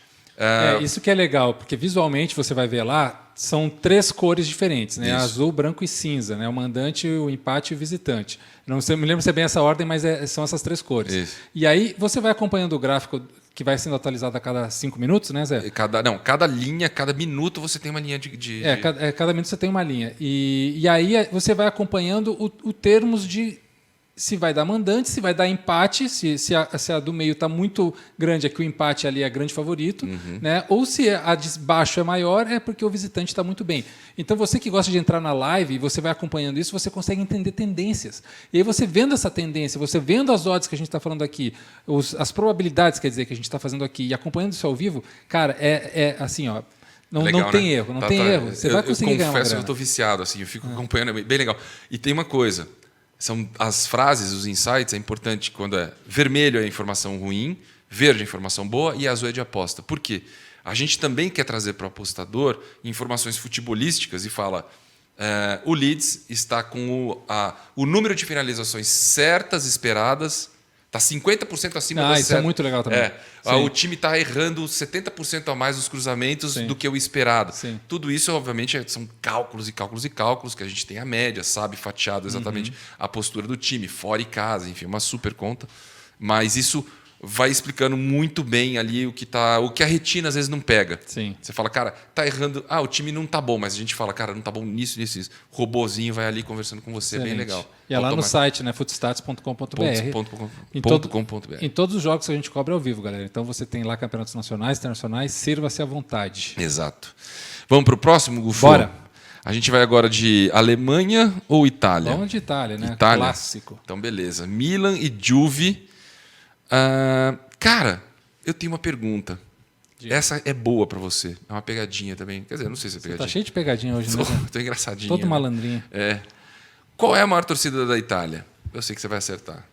Isso que é legal, porque visualmente você vai ver lá, são 3 cores diferentes, né? Azul, branco e cinza, né? O mandante, o empate e o visitante. Não sei, me lembro se é bem essa ordem, mas são essas 3 cores. Isso. E aí você vai acompanhando o gráfico que vai sendo atualizado a cada 5 minutos, né, Zé? Cada linha, cada minuto você tem uma linha de... Cada minuto você tem uma linha. E aí você vai acompanhando o termos de se vai dar mandante, se vai dar empate, se a do meio está muito grande, é que o empate ali é grande favorito, né? Ou se a de baixo é maior, é porque o visitante está muito bem. Então, você que gosta de entrar na live e você vai acompanhando isso, você consegue entender tendências. E aí você vendo essa tendência, você vendo as odds que a gente está falando aqui, as probabilidades, quer dizer, que a gente está fazendo aqui, e acompanhando isso ao vivo, cara, é assim, ó. Não tem erro, não tem erro. Você vai conseguir ganhar uma grana. Eu confesso que eu estou viciado, assim, eu fico acompanhando, é bem legal. E tem uma coisa... São as frases, os insights, é importante quando é vermelho é informação ruim, verde é informação boa e azul é de aposta. Por quê? A gente também quer trazer para o apostador informações futebolísticas e fala o Leeds está com o número de finalizações certas, esperadas, está 50% acima das isso é muito legal também. O time está errando 70% a mais os cruzamentos do que o esperado. Sim. Tudo isso, obviamente, são cálculos e cálculos e cálculos, que a gente tem a média, sabe fatiado exatamente a postura do time, fora e casa, enfim, uma super conta. Mas isso vai explicando muito bem ali o que a retina às vezes não pega. Sim. Você fala, cara, tá errando. O time não tá bom, mas a gente fala, cara, não tá bom nisso, nisso, isso. O robozinho vai ali conversando com você, excelente. Bem legal. E é lá no site, né, footstats.com.br. Em todos os jogos que a gente cobra ao vivo, galera. Então você tem lá campeonatos nacionais, internacionais, sirva-se à vontade. Exato. Vamos pro próximo, Gufo? Bora. A gente vai agora de Alemanha ou Itália? Vamos de Itália, né? Itália. Clássico. Então, beleza. Milan e Juve. Cara, eu tenho uma pergunta. Essa é boa para você. É uma pegadinha também. Quer dizer, não sei se é pegadinha. Tá cheio de pegadinha hoje, né? Tô engraçadinho. Todo malandrinho. Qual é a maior torcida da Itália? Eu sei que você vai acertar.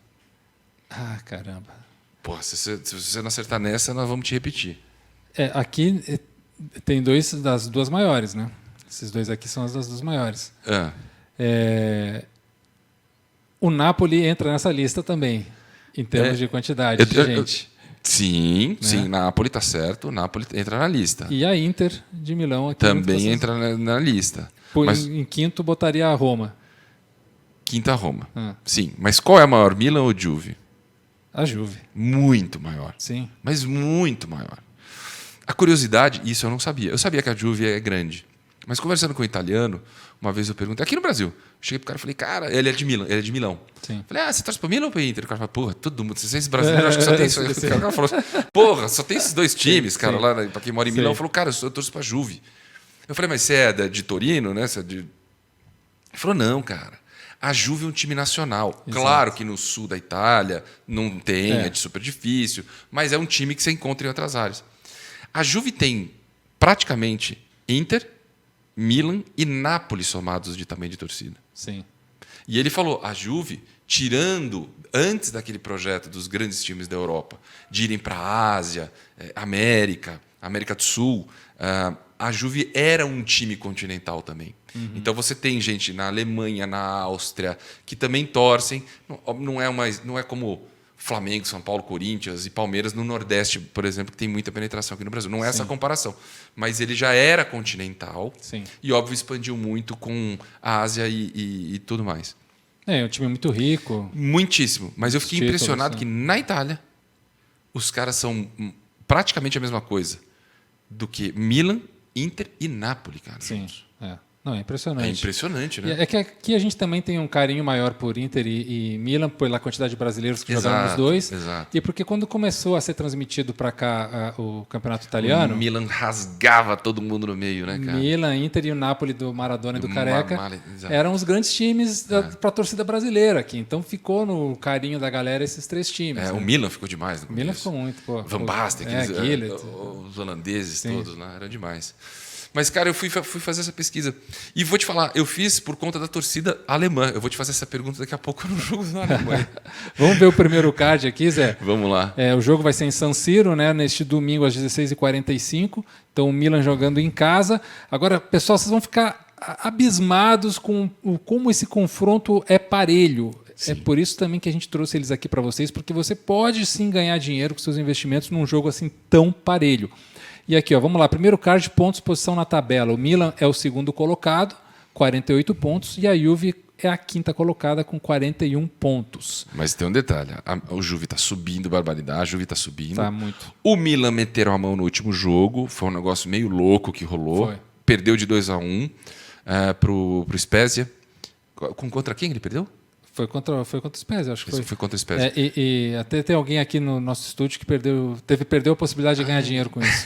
Caramba. Pô, se você não acertar nessa, nós vamos te repetir. Aqui tem das duas maiores, né? Esses dois aqui são as das duas maiores. O Napoli entra nessa lista também. Em termos de quantidade de gente. Sim, né? Sim, Napoli tá certo. Napoli entra na lista. E a Inter de Milão aqui também entra na lista. Mas em quinto botaria a Roma. Quinta Roma. Sim, mas qual é a maior, Milan ou Juve? A Juve. Muito maior. Sim. Mas muito maior. A curiosidade, isso eu não sabia. Eu sabia que a Juve é grande. Mas conversando com um italiano, uma vez eu perguntei, aqui no Brasil, eu cheguei pro cara e falei, cara, ele é de Milão. Sim. Falei, você torce pro Milão ou pro Inter? O cara falou, porra, todo mundo, vocês brasileiros, acho que só tem isso. O cara falou, porra, só tem esses dois times, cara, lá, pra quem mora em Milão. Falou, cara, eu torço pra Juve. Eu falei, mas você é de Torino, né? Ele falou, não, cara, a Juve é um time nacional. Exato. Claro que no sul da Itália não tem, é super difícil, mas é um time que você encontra em outras áreas. A Juve tem praticamente Inter, Milan e Napoli somados de tamanho de torcida. Sim. E ele falou, a Juve, tirando, antes daquele projeto dos grandes times da Europa, de irem para a Ásia, América do Sul, a Juve era um time continental também. Então você tem gente na Alemanha, na Áustria, que também torcem. Não é como Flamengo, São Paulo, Corinthians e Palmeiras no Nordeste, por exemplo, que tem muita penetração aqui no Brasil. Não é essa a comparação. Mas ele já era continental. Sim. E, óbvio, expandiu muito com a Ásia e tudo mais. É um time muito rico. Muitíssimo. Mas eu fiquei impressionado que na Itália os caras são praticamente a mesma coisa do que Milan, Inter e Napoli, cara. Sim, Não, é impressionante. É impressionante, né? É que aqui a gente também tem um carinho maior por Inter e Milan, pela quantidade de brasileiros que jogaram nos dois. Exato. E porque quando começou a ser transmitido para cá o campeonato italiano... O Milan rasgava todo mundo no meio, né, cara? Milan, Inter e o Napoli do Maradona e do Careca eram os grandes times para a torcida brasileira aqui. Então ficou no carinho da galera esses três times. O Milan ficou demais. O Milan ficou muito. Van Basten, Gillet, os holandeses todos, né? Era demais. Mas, cara, eu fui fazer essa pesquisa. E vou te falar, eu fiz por conta da torcida alemã. Eu vou te fazer essa pergunta daqui a pouco no jogo na Alemanha. Vamos ver o primeiro card aqui, Zé? Vamos lá. O jogo vai ser em San Siro, né, neste domingo às 16h45. Então, o Milan jogando em casa. Agora, pessoal, vocês vão ficar abismados com como esse confronto é parelho. Sim. É por isso também que a gente trouxe eles aqui para vocês, porque você pode sim ganhar dinheiro com seus investimentos num jogo assim tão parelho. E aqui, ó, vamos lá. Primeiro card, pontos, posição na tabela. O Milan é o segundo colocado, 48 pontos, e a Juve é a quinta colocada com 41 pontos. Mas tem um detalhe, o Juve está subindo, barbaridade, a Juve está subindo. Tá muito. O Milan meteram a mão no último jogo, foi um negócio meio louco que rolou. Foi. Perdeu de 2-1 pro Spezia. Contra quem ele perdeu? Foi contra o Spezia, acho que foi. Foi contra o Spezia. E até tem alguém aqui no nosso estúdio que perdeu a possibilidade de ganhar dinheiro com isso.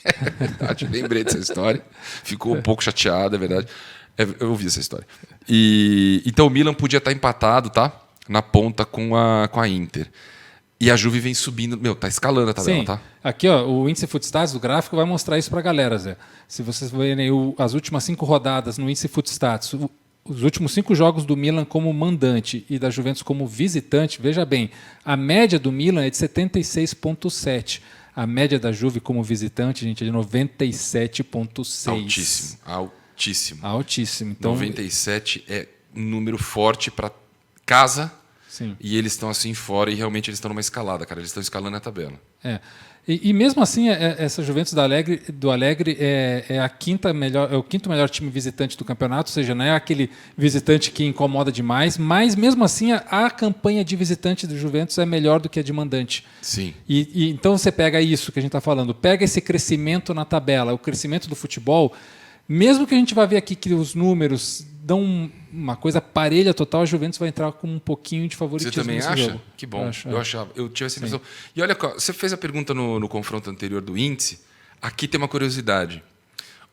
É verdade, lembrei dessa história. Ficou um pouco chateado, é verdade. Eu ouvi essa história. Então o Milan podia estar empatado, tá? Na ponta com a Inter. E a Juve vem subindo. Tá escalando a tabela, sim. Tá? Aqui, ó, o índice Footstats do gráfico vai mostrar isso para a galera, Zé. Se vocês verem as últimas 5 rodadas no índice Footstats, os últimos 5 jogos do Milan como mandante e da Juventus como visitante, veja bem, a média do Milan é de 76,7. A média da Juve como visitante, gente, é de 97,6. Altíssimo. Então, 97 é um número forte para casa. Sim. E eles estão assim fora e realmente eles estão numa escalada, cara. Eles estão escalando a tabela. E mesmo assim, essa Juventus do Alegre é a quinta melhor, é o quinto melhor time visitante do campeonato, ou seja, não é aquele visitante que incomoda demais, mas mesmo assim a campanha de visitante do Juventus é melhor do que a de mandante. Sim. E então você pega isso que a gente está falando, pega esse crescimento na tabela, o crescimento do futebol, mesmo que a gente vá ver aqui que os números dão uma coisa parelha total, a Juventus vai entrar com um pouquinho de favoritismo. Você também nesse acha? jogo. Que bom. Eu tive essa impressão. E olha, você fez a pergunta no confronto anterior do índice. Aqui tem uma curiosidade.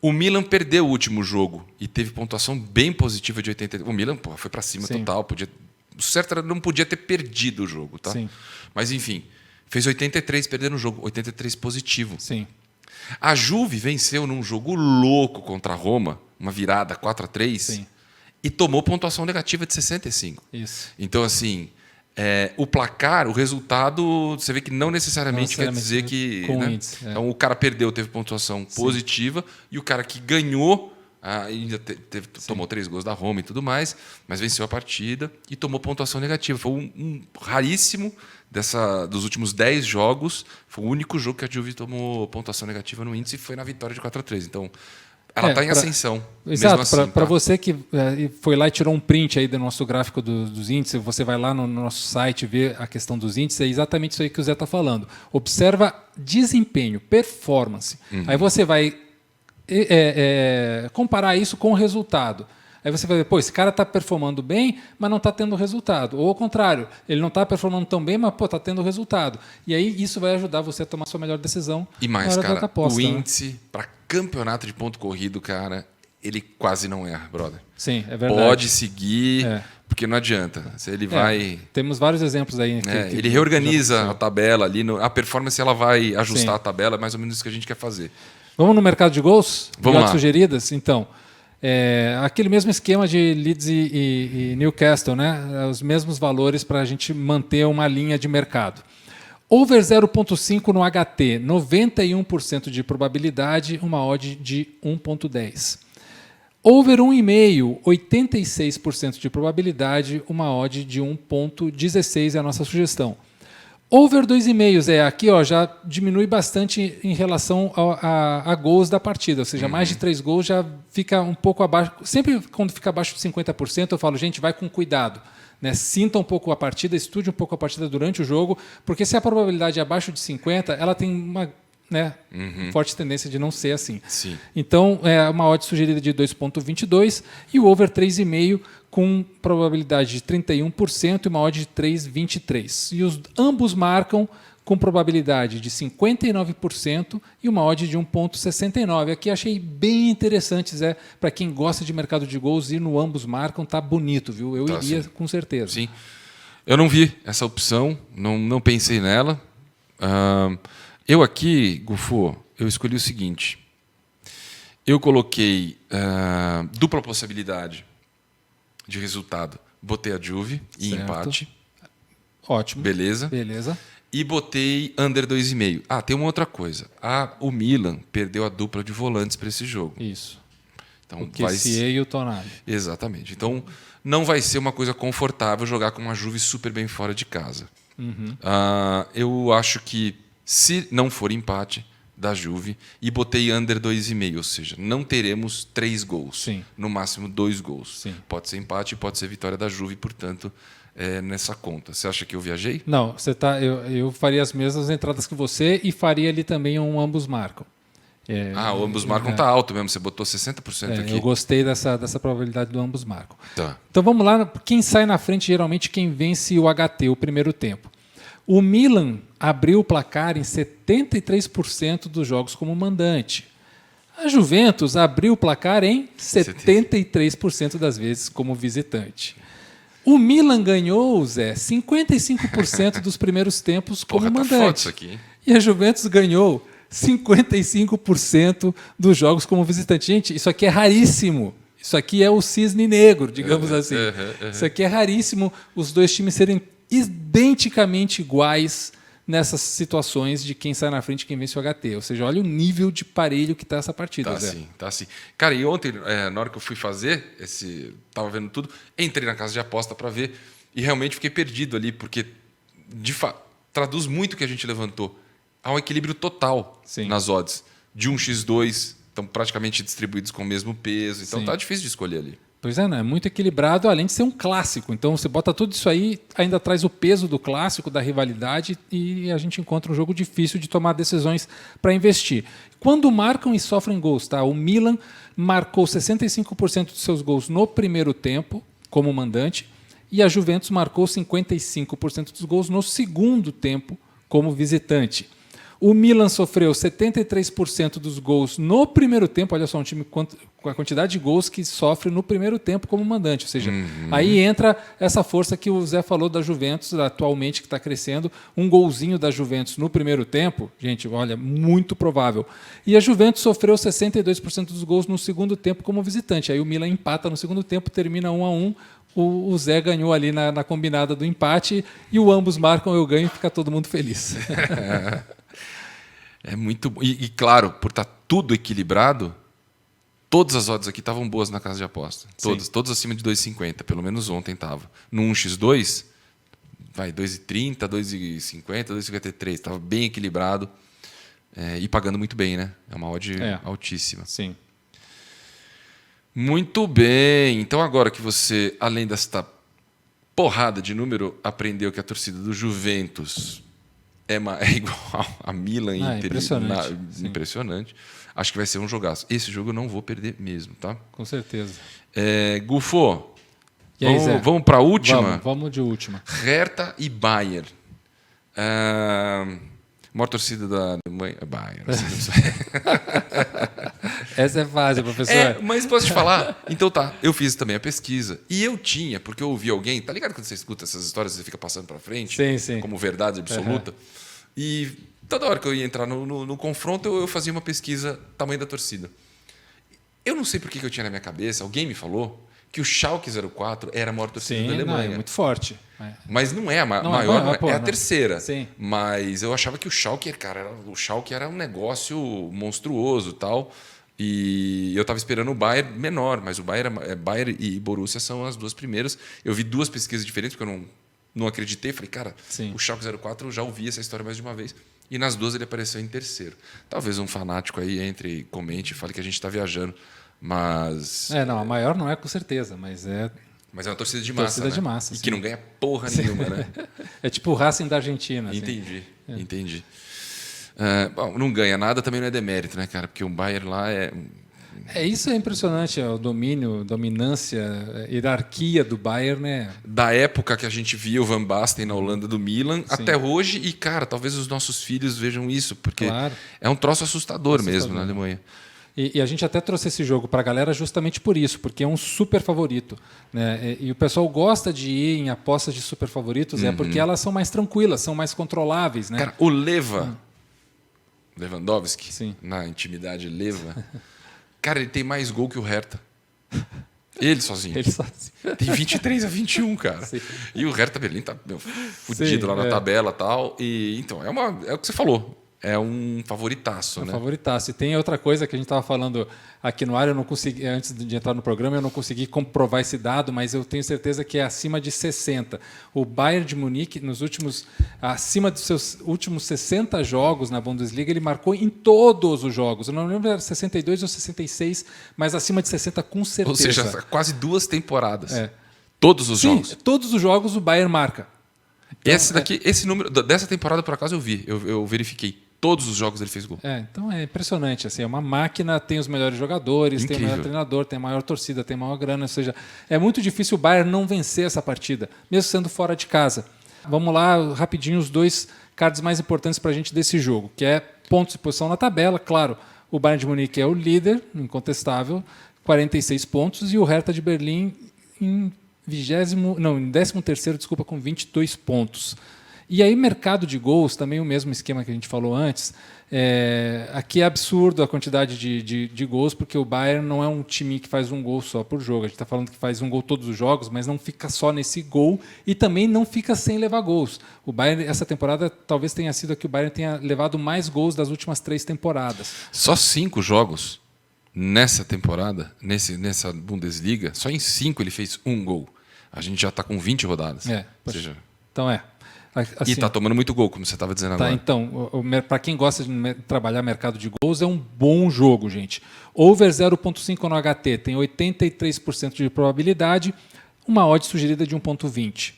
O Milan perdeu o último jogo e teve pontuação bem positiva de 83. O Milan foi para cima total. O certo era não podia ter perdido o jogo, tá? Sim. Mas enfim, fez 83 perdendo o jogo, 83 positivo. Sim. A Juve venceu num jogo louco contra a Roma, uma virada 4-3. Sim. E tomou pontuação negativa de 65. Isso. Então, assim, o placar, o resultado, você vê que não necessariamente quer dizer que... Com né? índice, Então, o cara perdeu, teve pontuação positiva, e o cara que ganhou, ainda tomou 3 gols da Roma e tudo mais, mas venceu a partida e tomou pontuação negativa. Foi um raríssimo dos últimos 10 jogos, foi o único jogo que a Juve tomou pontuação negativa no índice e foi na vitória de 4-3. Então... ela está em ascensão. Exato, assim, para você que foi lá e tirou um print aí do nosso gráfico dos índices, você vai lá no nosso site ver a questão dos índices, é exatamente isso aí que o Zé está falando. Observa desempenho, performance. Aí você vai comparar isso com o resultado. Aí você vai ver, esse cara está performando bem, mas não está tendo resultado. Ou ao contrário, ele não está performando tão bem, mas está tendo resultado. E aí isso vai ajudar você a tomar a sua melhor decisão. E mais, na hora cara, da aposta, o índice para campeonato de ponto corrido, cara, ele quase não erra, brother. Sim, é verdade. Pode seguir, porque não adianta. Se ele vai... Temos vários exemplos aí. Ele reorganiza a tabela ali, a performance ela vai ajustar a tabela, é mais ou menos isso que a gente quer fazer. Vamos no mercado de gols? Vamos lá. Sugeridas? Então... aquele mesmo esquema de Leeds e Newcastle, né? Os mesmos valores para a gente manter uma linha de mercado. Over 0,5 no HT, 91% de probabilidade, uma odd de 1,10. Over 1,5, 86% de probabilidade, uma odd de 1,16 é a nossa sugestão. Over 2,5, aqui já diminui bastante em relação a gols da partida, ou seja, mais de 3 gols já fica um pouco abaixo. Sempre quando fica abaixo de 50%, eu falo, gente, vai com cuidado. Né? Sinta um pouco a partida, estude um pouco a partida durante o jogo, porque se a probabilidade é abaixo de 50%, ela tem uma forte tendência de não ser assim. Sim. Então, é uma odd sugerida de 2,22 e o over 3,5 com probabilidade de 31% e uma odd de 3,23. E ambos marcam com probabilidade de 59% e uma odd de 1,69. Aqui achei bem interessante, Zé, para quem gosta de mercado de gols, ir no ambos marcam, tá bonito, viu? Eu iria sim. com certeza. Sim. Eu não vi essa opção, não pensei nela. Eu aqui, Gufo, eu escolhi o seguinte. Eu coloquei dupla possibilidade de resultado. Botei a Juve e empate. Ótimo. Beleza. E botei under 2,5. Tem uma outra coisa. O Milan perdeu a dupla de volantes para esse jogo. Isso. Então, o Kessié e o Tonali. Exatamente. Então, não vai ser uma coisa confortável jogar com uma Juve super bem fora de casa. Eu acho que, se não for empate da Juve, e botei under 2,5, ou seja, não teremos 3 gols. Sim. No máximo 2 gols. Sim. Pode ser empate, pode ser vitória da Juve, portanto, nessa conta. Você acha que eu viajei? Não, eu faria as mesmas entradas que você e faria ali também um ambos marcam. O ambos marcam tá alto mesmo, você botou 60% aqui. Eu gostei dessa probabilidade do ambos marcam. Tá. Então vamos lá, quem sai na frente geralmente quem vence o HT, o primeiro tempo. O Milan abriu o placar em 73% dos jogos como mandante. A Juventus abriu o placar em 73% das vezes como visitante. O Milan ganhou, Zé, 55% dos primeiros tempos como mandante. Tá foda isso aqui, hein? E a Juventus ganhou 55% dos jogos como visitante. Gente, isso aqui é raríssimo. Isso aqui é o cisne negro, digamos assim. Isso aqui é raríssimo, os dois times serem identicamente iguais nessas situações de quem sai na frente e quem vence o HT. Ou seja, olha o nível de parelho que está essa partida. Tá sim. Cara, e ontem, na hora que eu fui fazer, tava vendo tudo, entrei na casa de aposta para ver e realmente fiquei perdido ali, porque de fato traduz muito o que a gente levantou. Há um equilíbrio total nas odds. De 1x2, estão praticamente distribuídos com o mesmo peso. Então tá difícil de escolher ali. Pois é, né? Muito equilibrado, além de ser um clássico. Então você bota tudo isso aí, ainda traz o peso do clássico, da rivalidade, e a gente encontra um jogo difícil de tomar decisões para investir. Quando marcam e sofrem gols, tá? O Milan marcou 65% dos seus gols no primeiro tempo, como mandante, e a Juventus marcou 55% dos gols no segundo tempo, como visitante. O Milan sofreu 73% dos gols no primeiro tempo. Olha só, um time com a quantidade de gols que sofre no primeiro tempo como mandante. Ou seja, aí entra essa força que o Zé falou da Juventus, atualmente que está crescendo. Um golzinho da Juventus no primeiro tempo, gente, olha, muito provável. E a Juventus sofreu 62% dos gols no segundo tempo como visitante. Aí o Milan empata no segundo tempo, termina 1-1. O Zé ganhou ali na combinada do empate e o ambos marcam, eu ganho e fica todo mundo feliz. É muito bom. E claro, por estar tudo equilibrado, todas as odds aqui estavam boas na casa de aposta. Todas acima de 2,50. Pelo menos ontem estava. No 1x2, vai 2,30, 2,50, 2,53. Estava bem equilibrado e pagando muito bem, né? É uma odd altíssima. Sim. Muito bem. Então agora que você, além desta porrada de número, aprendeu que a torcida do Juventus é igual a Milan e Inter. Impressionante. Acho que vai ser um jogaço. Esse jogo eu não vou perder mesmo, tá? Com certeza. Gufo, e aí, vamos para a última? Vamos de última. Hertha e Bayern. Maior torcida da Alemanha. Bayern. Essa é fácil, professor. Mas posso te falar? Então tá, eu fiz também a pesquisa. E eu tinha, porque eu ouvi alguém... Tá ligado quando você escuta essas histórias, você fica passando para frente? Sim. Como verdade absoluta. E toda hora que eu ia entrar no confronto, eu fazia uma pesquisa tamanho da torcida. Eu não sei por que eu tinha na minha cabeça, alguém me falou que o Schalke 04 era a maior torcida da Alemanha. Não, é muito forte. Mas não é a maior, é a terceira. Sim. Mas eu achava que o Schalke era um negócio monstruoso e tal. E eu estava esperando o Bayern menor, mas o Bayern e Borussia são as duas primeiras. Eu vi duas pesquisas diferentes, porque eu não acreditei. Falei, cara, o Schalke 04, eu já ouvi essa história mais de uma vez. E nas duas ele apareceu em terceiro. Talvez um fanático aí entre, comente e fale que a gente está viajando. Mas... a maior não é com certeza, mas é... Mas é uma torcida de massa, de massa, e que não ganha porra nenhuma, né? É tipo o Racing da Argentina. Entendi. Bom, não ganha nada, também não é demérito, né, cara? Porque o Bayern lá é... Isso é impressionante, o domínio, dominância, hierarquia do Bayern, né? Da época que a gente via o Van Basten na Holanda do Milan, até hoje, e, cara, talvez os nossos filhos vejam isso, porque é um troço assustador mesmo na Alemanha. E a gente até trouxe esse jogo para a galera justamente por isso, porque é um super favorito, né? E o pessoal gosta de ir em apostas de super favoritos, porque elas são mais tranquilas, são mais controláveis, né? Cara, o Lewandowski, na intimidade Leva, Cara, ele tem mais gol que o Hertha. Ele sozinho. Ele sozinho. Tem 23-21, cara. Sim. E o Hertha Berlim tá fudido lá na tabela e tal. E, então, é o que você falou. É um favoritaço, né? Favoritaço. E tem outra coisa que a gente estava falando aqui no ar, eu não consegui, antes de entrar no programa, eu não consegui comprovar esse dado, mas eu tenho certeza que é acima de 60. O Bayern de Munique, acima dos seus últimos 60 jogos na Bundesliga, ele marcou em todos os jogos. Eu não lembro se era 62 ou 66, mas acima de 60 com certeza. Ou seja, quase 2 temporadas. Todos os jogos. Todos os jogos o Bayern marca. Então, esse número dessa temporada, por acaso, eu vi. Eu verifiquei. Todos os jogos ele fez gol. Então é impressionante. Assim, é uma máquina, tem os melhores jogadores, Incrível. tem o melhor treinador, tem a maior torcida, tem a maior grana. Ou seja, é muito difícil o Bayern não vencer essa partida, mesmo sendo fora de casa. Vamos lá, rapidinho, os 2 cards mais importantes para a gente desse jogo, que é pontos de posição na tabela. Claro, o Bayern de Munique é o líder, incontestável, 46 pontos, e o Hertha de Berlim em 13º, desculpa, com 22 pontos. E aí, mercado de gols, também o mesmo esquema que a gente falou antes. Aqui é absurdo a quantidade de gols, porque o Bayern não é um time que faz um gol só por jogo. A gente está falando que faz um gol todos os jogos, mas não fica só nesse gol e também não fica sem levar gols. O Bayern, essa temporada, talvez tenha sido a que o Bayern tenha levado mais gols das últimas 3 temporadas. Só 5 jogos nessa temporada, nessa Bundesliga, só em 5 ele fez 1 gol. A gente já está com 20 rodadas. Ou seja, então assim, e está tomando muito gol, como você estava dizendo agora. Então, para quem gosta de trabalhar mercado de gols, é um bom jogo, gente. Over 0,5 no HT tem 83% de probabilidade, uma odd sugerida de 1,20.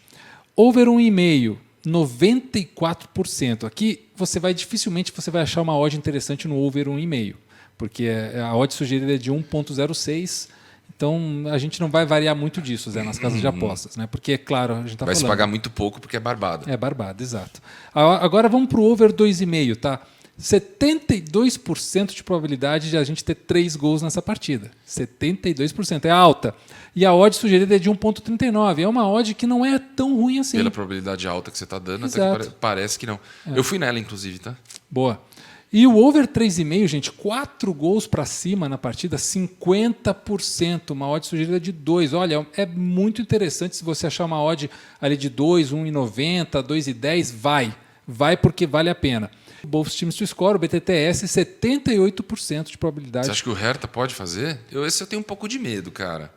Over 1,5, 94%. Aqui dificilmente você vai achar uma odd interessante no over 1,5, porque a odd sugerida é de 1,06. Então, a gente não vai variar muito disso, Zé, nas casas de apostas, né? Porque, claro, a gente está falando... Vai se pagar muito pouco porque é barbado. É barbado, exato. Agora vamos para o over 2,5, tá? 72% de probabilidade de a gente ter 3 gols nessa partida. 72%, é alta. E a odd sugerida é de 1,39. É uma odd que não é tão ruim assim. Pela probabilidade alta que você está dando, exato. Até que parece que não. Eu fui nela, inclusive, tá? Boa. E o over 3,5, gente, 4 gols para cima na partida, 50%, uma odd sugerida de 2. Olha, é muito interessante se você achar uma odd ali de 2, 1,90, 2,10, vai porque vale a pena. Both Teams to Score, o BTTS, 78% de probabilidade. Você acha que o Hertha pode fazer? Esse eu tenho um pouco de medo, cara.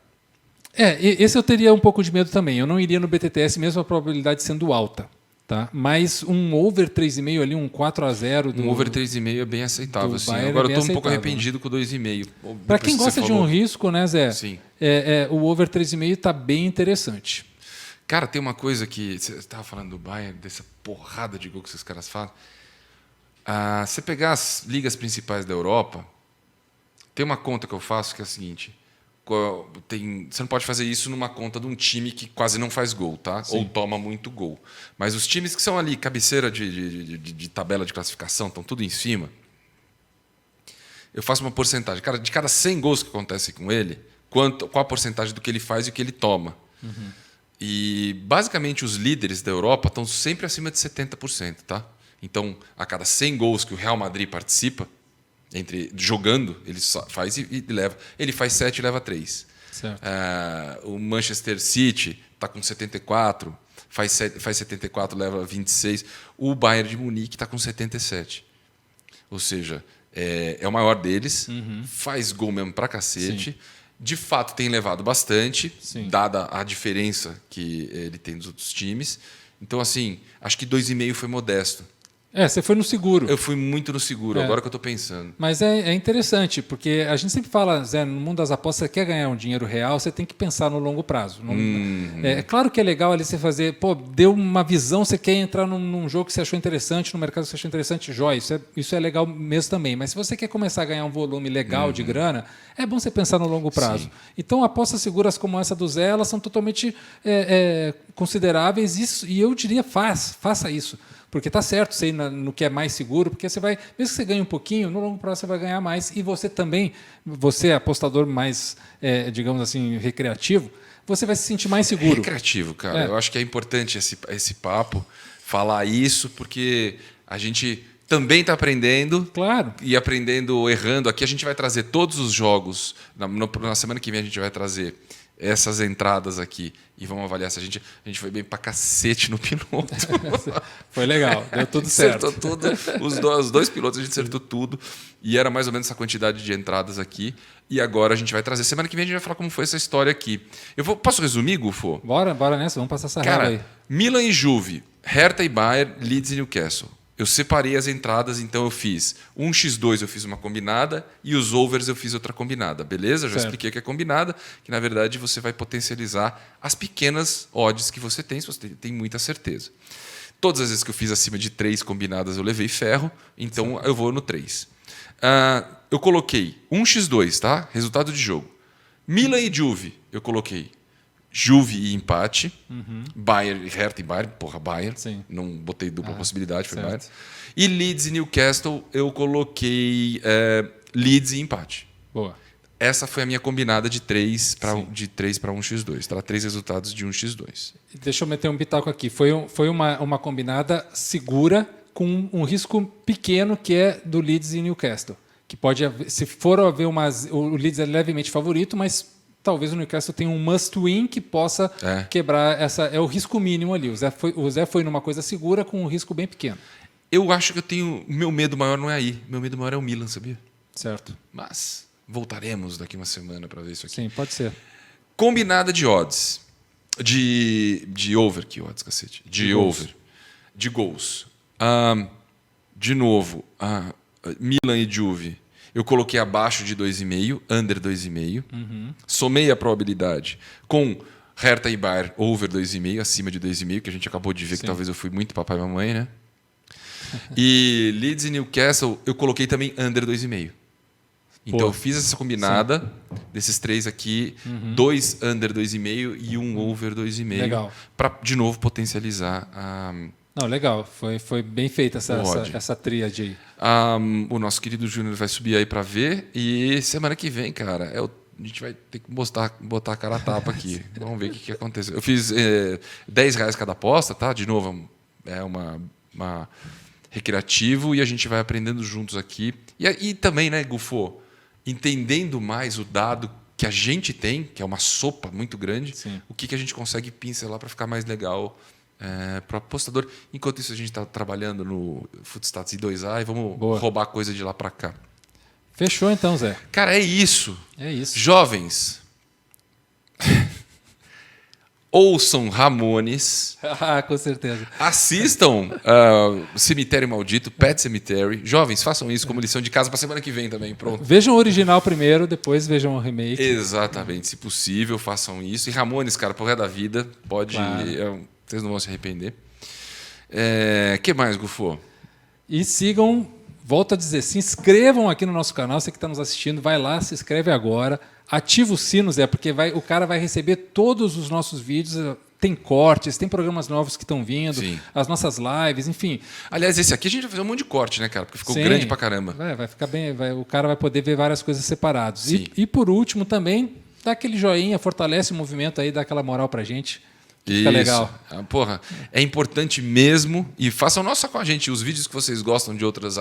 Esse eu teria um pouco de medo também. Eu não iria no BTTS, mesmo a probabilidade sendo alta. Tá? Mas um over 3,5 ali, um 4-0... Um over 3,5 é bem aceitável. Sim. eu Agora eu estou um pouco né? arrependido com o 2,5. Para quem gosta de um risco, né, Zé? Sim. O over 3,5 está bem interessante. Cara, tem uma coisa que... Você estava falando do Bayern, dessa porrada de gol que esses caras fazem. Você pegar as ligas principais da Europa, tem uma conta que eu faço que é a seguinte... Você não pode fazer isso numa conta de um time que quase não faz gol, tá? Sim. Ou toma muito gol. Mas os times que são ali, cabeceira de tabela de classificação, estão tudo em cima, eu faço uma porcentagem. Cara, de cada 100 gols que acontece com ele, qual a porcentagem do que ele faz e o que ele toma? Uhum. E, basicamente, os líderes da Europa estão sempre acima de 70%, tá? Então, a cada 100 gols que o Real Madrid participa, jogando, ele faz e leva. Ele faz 7 e leva 3. O Manchester City está com 74, faz 74, leva 26. O Bayern de Munique está com 77. Ou seja, é o maior deles, faz gol mesmo pra cacete. Sim. De fato, tem levado bastante, sim, dada a diferença que ele tem dos outros times. Então, assim, acho que 2,5 foi modesto. Você foi no seguro. Eu fui muito no seguro, agora que eu estou pensando. Mas é interessante, porque a gente sempre fala, Zé, no mundo das apostas, você quer ganhar um dinheiro real, você tem que pensar no longo prazo. É claro que é legal ali você fazer, deu uma visão, você quer entrar num jogo que você achou interessante, no mercado que você achou interessante, jóia, isso é legal mesmo também. Mas se você quer começar a ganhar um volume legal de grana, é bom você pensar no longo prazo. Sim. Então, apostas seguras como essa do Zé, elas são totalmente consideráveis, e eu diria, faça isso. Porque está certo você ir no que é mais seguro, porque você vai, mesmo que você ganhe um pouquinho, no longo prazo você vai ganhar mais. E você também, você é apostador mais, digamos assim, recreativo, você vai se sentir mais seguro. Recreativo, cara. Eu acho que é importante esse papo, falar isso, porque a gente também está aprendendo. Claro. E aprendendo, errando. Aqui a gente vai trazer todos os jogos. Na semana que vem a gente vai trazer essas entradas aqui e vamos avaliar se a gente foi bem pra cacete no piloto. Foi legal, deu tudo certo. Acertou tudo. Os dois pilotos a gente acertou tudo. E era mais ou menos essa quantidade de entradas aqui. E agora a gente vai trazer. Semana que vem a gente vai falar como foi essa história aqui. Posso resumir, Gufo? Bora nessa, vamos passar essa Cara, régua aí. Milan e Juve, Hertha e Bayern, Leeds e Newcastle. Eu separei as entradas, então eu fiz 1x2, eu fiz uma combinada, e os overs eu fiz outra combinada, beleza? Eu já expliquei o que é combinada, que na verdade você vai potencializar as pequenas odds que você tem, se você tem muita certeza. Todas as vezes que eu fiz acima de 3 combinadas eu levei ferro, então eu vou no 3. Eu coloquei 1x2, tá? Resultado de jogo. Milan e Juve, eu coloquei Juve e empate. Bayern, Hertha e Bayern. Porra, Bayern. Sim. Não botei dupla possibilidade, foi certo. Bayern. E Leeds e Newcastle, eu coloquei Leeds e empate. Boa. Essa foi a minha combinada de 3 para 1x2. Tá? 3 resultados de 1x2. Deixa eu meter um pitaco aqui. Foi uma combinada segura com um risco pequeno que é do Leeds e Newcastle. Que pode haver, se for haver o Leeds é levemente favorito, mas talvez o Newcastle tenha um must-win que possa quebrar essa. É o risco mínimo ali. O Zé foi numa coisa segura com um risco bem pequeno. Eu acho que eu tenho. Meu medo maior não é aí. Meu medo maior é o Milan, sabia? Certo. Mas voltaremos daqui uma semana para ver isso aqui. Sim, pode ser. Combinada de odds. De over, que odds, cacete. De over. Gols. De gols. De novo, Milan e Juve. Eu coloquei abaixo de 2,5, under 2,5. Somei a probabilidade com Hertha e Bayern, over 2,5, acima de 2,5, que a gente acabou de ver que talvez eu fui muito papai e mamãe, né? E Leeds e Newcastle, eu coloquei também under 2,5. Então eu fiz essa combinada desses 3 aqui, 2 under 2,5 e 1 over 2,5. Legal. Para, de novo, potencializar a... Não, legal. Foi bem feita essa tríade aí. O nosso querido Júnior vai subir aí para ver. E semana que vem, cara, a gente vai ter que botar a cara a tapa aqui. Vamos ver o que aconteceu. Eu fiz R$10 cada aposta, tá? De novo, é uma recreativo e a gente vai aprendendo juntos aqui. E também, né, Gufo, entendendo mais o dado que a gente tem, que é uma sopa muito grande, o que a gente consegue pincelar para ficar mais legal para o apostador. Enquanto isso, a gente está trabalhando no Footstats I2A e vamos roubar coisa de lá para cá. Fechou então, Zé. Cara, é isso. É isso. Jovens, ouçam Ramones. Com certeza. Assistam Cemitério Maldito, Pet Cemetery. Jovens, façam isso como lição de casa para semana que vem também. Pronto. Vejam o original primeiro, depois vejam o remake. Exatamente. Se possível, façam isso. E Ramones, cara, pro resto da vida, pode... Claro. Vocês não vão se arrepender. Que mais, Gufo? E sigam, volto a dizer, se inscrevam aqui no nosso canal. Você que está nos assistindo, vai lá, se inscreve agora. Ativa o sino, Zé, porque o cara vai receber todos os nossos vídeos. Tem cortes, tem programas novos que estão vindo, as nossas lives, enfim. Aliás, esse aqui a gente vai fazer um monte de corte, né, cara? Porque ficou grande pra caramba. Vai ficar bem, o cara vai poder ver várias coisas separadas. E por último também, dá aquele joinha, fortalece o movimento aí, dá aquela moral pra gente. Fica legal. Porra, é importante mesmo. E façam nossa com a gente os vídeos que vocês gostam de outras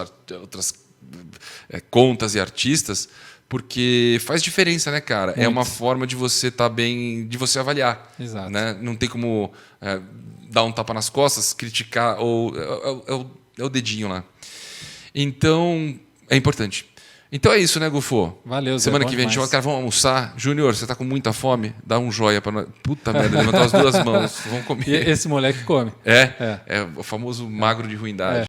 contas e artistas, porque faz diferença, né, cara? Muito. É uma forma de você estar bem, de você avaliar. Exato. Né? Não tem como dar um tapa nas costas, criticar, ou é o dedinho lá. Então, é importante. Então é isso, né, Gufo? Valeu, Zé. Semana que vem a gente vai almoçar. Júnior, você tá com muita fome? Dá um joia para nós. Puta merda, levantou as 2 mãos. Vamos comer. E esse moleque come. É o famoso magro de ruindade.